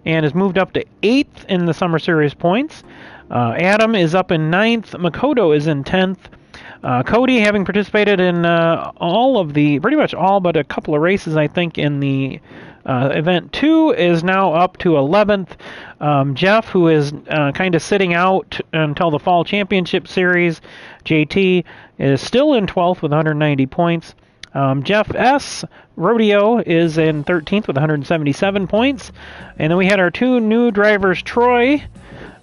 and has moved up to 8th in the Summer Series points. Adam is up in 9th. Makoto is in 10th. Cody, having participated in pretty much all but a couple of races, I think, in the Event 2, is now up to 11th. Jeff, who is kind of sitting out until the Fall Championship Series, JT, is still in 12th with 190 points. Jeff S. Rodeo is in 13th with 177 points. And then we had our 2 new drivers, Troy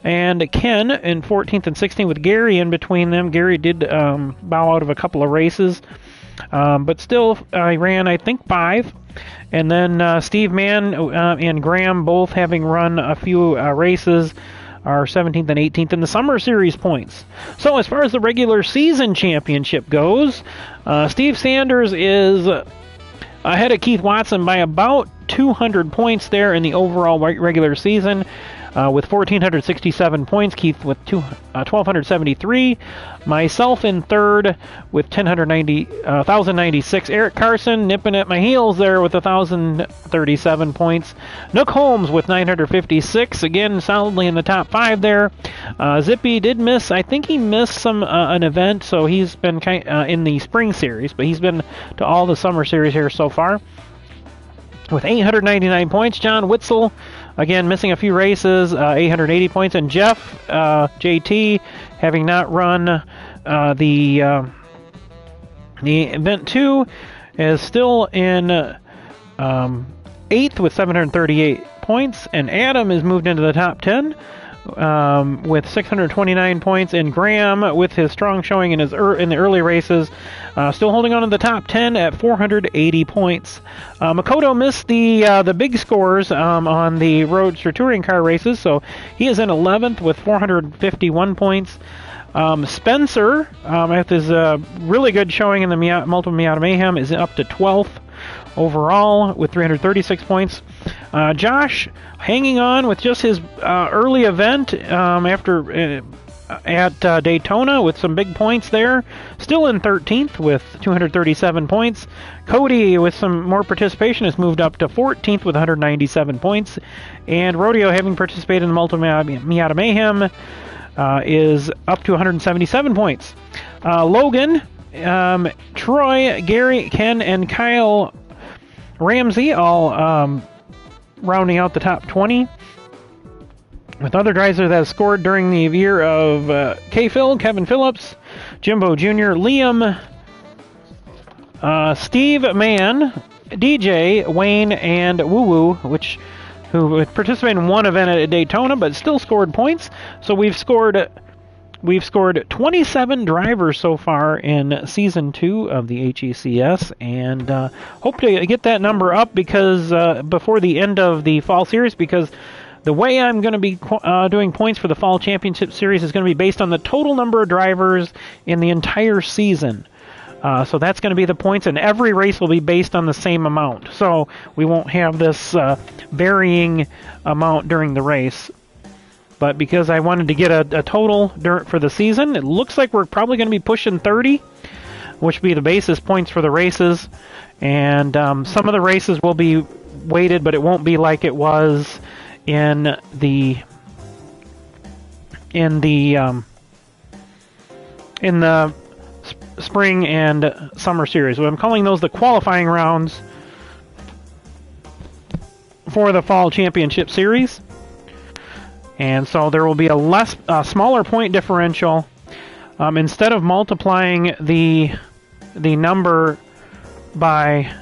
and Ken, in 14th and 16th, with Gary in between them. Gary did bow out of a couple of races, but still ran, I think, 5. And then Steve Mann and Graham, both having run a few races, are 17th and 18th in the Summer Series points. So as far as the regular season championship goes, Steve Sanders is ahead of Keith Watson by about 200 points there in the overall regular season. With 1,467 points, Keith with 1,273. Myself in third with 1,096. Eric Carson nipping at my heels there with 1,037 points. Nook Holmes with 956, again solidly in the top 5 there. Zippy did miss, I think he missed an event, so he's been in the spring series, but he's been to all the summer series here so far with 899 points. John Witzel, again, missing a few races, 880 points. And Jeff, JT, having not run the Event 2, is still in 8th with 738 points. And Adam is moved into the top 10 with 629 points. And Graham, with his strong showing in the early races, still holding on to the top 10 at 480 points. Makoto missed the big scores on the Roadster Touring Car races, so he is in 11th with 451 points. Spencer, after his really good showing in the multiple Miata Mayhem, is up to 12th overall with 336 points. Josh hanging on with just his early event after at Daytona with some big points there. Still in 13th with 237 points. Cody, with some more participation, has moved up to 14th with 197 points. And Rodeo, having participated in the Multiple Miata Mayhem, is up to 177 points. Logan, Troy, Gary, Ken, and Kyle Ramsey all rounding out the top 20. With other drivers that have scored during the year of K-Phil, Kevin Phillips, Jimbo Jr., Liam, Steve Mann, DJ, Wayne, and Woo Woo, who participated in one event at Daytona but still scored points. So we've scored 27 drivers so far in Season 2 of the HECS, and hope to get that number up because before the end of the Fall Series, because the way I'm going to be doing points for the Fall Championship Series is going to be based on the total number of drivers in the entire season. So that's going to be the points, and every race will be based on the same amount. So we won't have this varying amount during the race. But because I wanted to get a total for the season, it looks like we're probably going to be pushing 30, which will be the basis points for the races. And some of the races will be weighted, but it won't be like it was in the spring and summer series. So I'm calling those the qualifying rounds for the Fall Championship Series. And so there will be a smaller point differential. Instead of multiplying the number by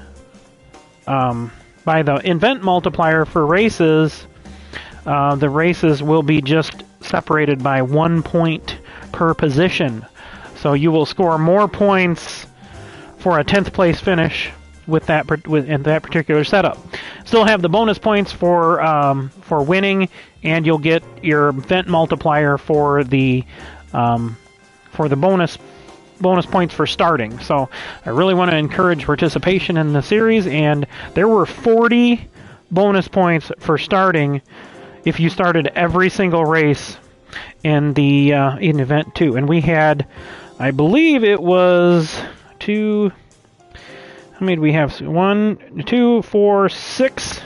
the event multiplier for races, the races will be just separated by 1 point per position. So you will score more points for a 10th place finish in that particular setup. Still have the bonus points for winning, and you'll get your event multiplier for the bonus points for starting. So I really want to encourage participation in the series, and there were 40 bonus points for starting if you started every single race in the in event 2. And we had, I believe it was how many do we have? 1, 2, 4, 6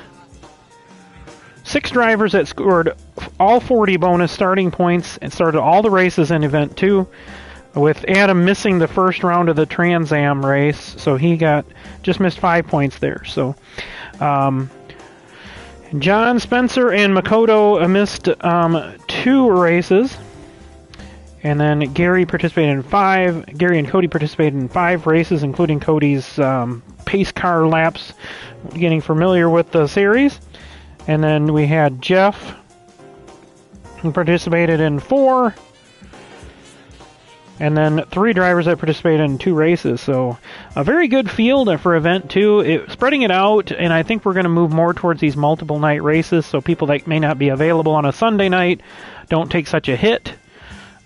drivers that scored all 40 bonus starting points and started all the races in event 2, with Adam missing the first round of the Trans Am race, so he just missed 5 points there. So John, Spencer, and Makoto missed 2 races. And then Gary and Cody participated in 5 races, including Cody's pace car laps, getting familiar with the series. And then we had Jeff, who participated in 4. And then 3 drivers that participated in 2 races. So a very good field for event 2. Spreading it out, and I think we're going to move more towards these multiple night races, so people that may not be available on a Sunday night don't take such a hit.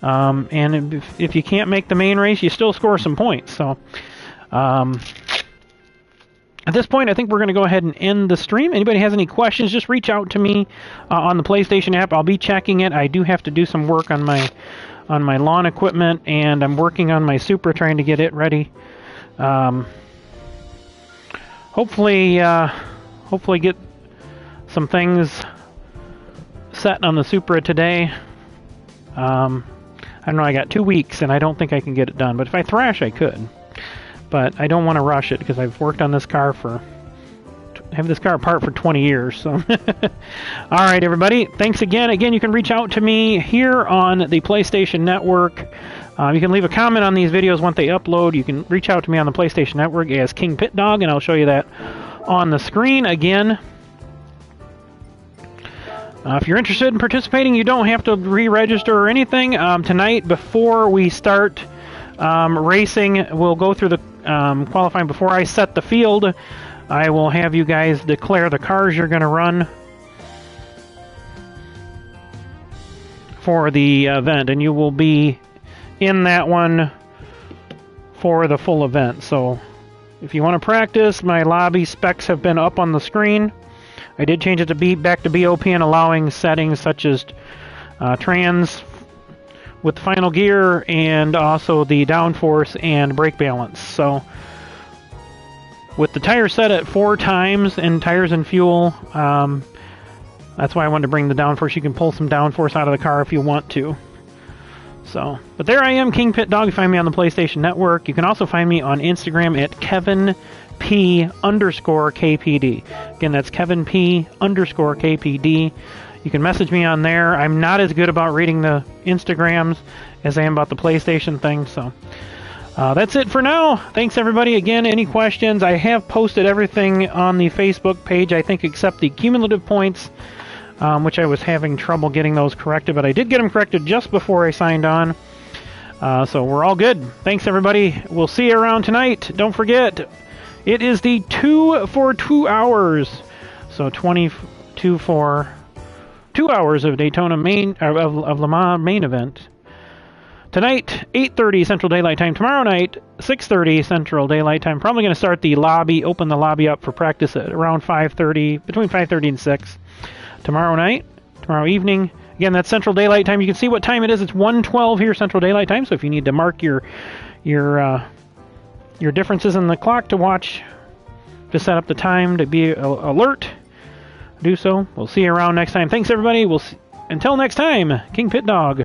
And if you can't make the main race, you still score some points. So at this point, I think we're going to go ahead and end the stream. Anybody has any questions, just reach out to me on the PlayStation app. I'll be checking it. I do have to do some work on my lawn equipment, and I'm working on my Supra, trying to get it ready. Hopefully get some things set on the Supra today. I don't know, I got 2 weeks, and I don't think I can get it done. But if I thrash, I could. But I don't want to rush it, because I've worked on this car have this car apart for 20 years. So, all right, everybody. Thanks again. Again, you can reach out to me here on the PlayStation Network. You can leave a comment on these videos once they upload. You can reach out to me on the PlayStation Network as KingPittdawg, and I'll show you that on the screen again. If you're interested in participating, you don't have to re-register or anything. Tonight, before we start racing, we'll go through the qualifying. Before I set the field, I will have you guys declare the cars you're going to run for the event, and you will be in that one for the full event. So if you want to practice, my lobby specs have been up on the screen. I did change it to back to BOP and allowing settings such as trans with the final gear and also the downforce and brake balance. So with the tire set at 4 times in tires and fuel, that's why I wanted to bring the downforce. You can pull some downforce out of the car if you want to. So, but there I am, KingPittdawg. You find me on the PlayStation Network. You can also find me on Instagram at KevinP_KPD. Again, that's KevinP_KPD. You can message me on there. I'm not as good about reading the Instagrams as I am about the PlayStation thing. So that's it for now. Thanks, everybody. Again, any questions? I have posted everything on the Facebook page, I think, except the cumulative points, which I was having trouble getting those corrected, but I did get them corrected just before I signed on. So we're all good. Thanks, everybody. We'll see you around tonight. Don't forget, it is the 2 for 2 hours. So 22 for 2 hours of Daytona of Le Mans main event. Tonight, 8:30 Central Daylight Time. Tomorrow night, 6:30 Central Daylight Time. Probably going to start the lobby, open the lobby up for practice at around 5:30, between 5:30 and 6. Tomorrow evening. Again, that's Central Daylight Time. You can see what time it is. It's 1:12 here Central Daylight Time. So if you need to mark your differences in the clock to watch, just set up the time to be alert. Do so. We'll see you around next time. Thanks, everybody. Until next time, KingPittdawg.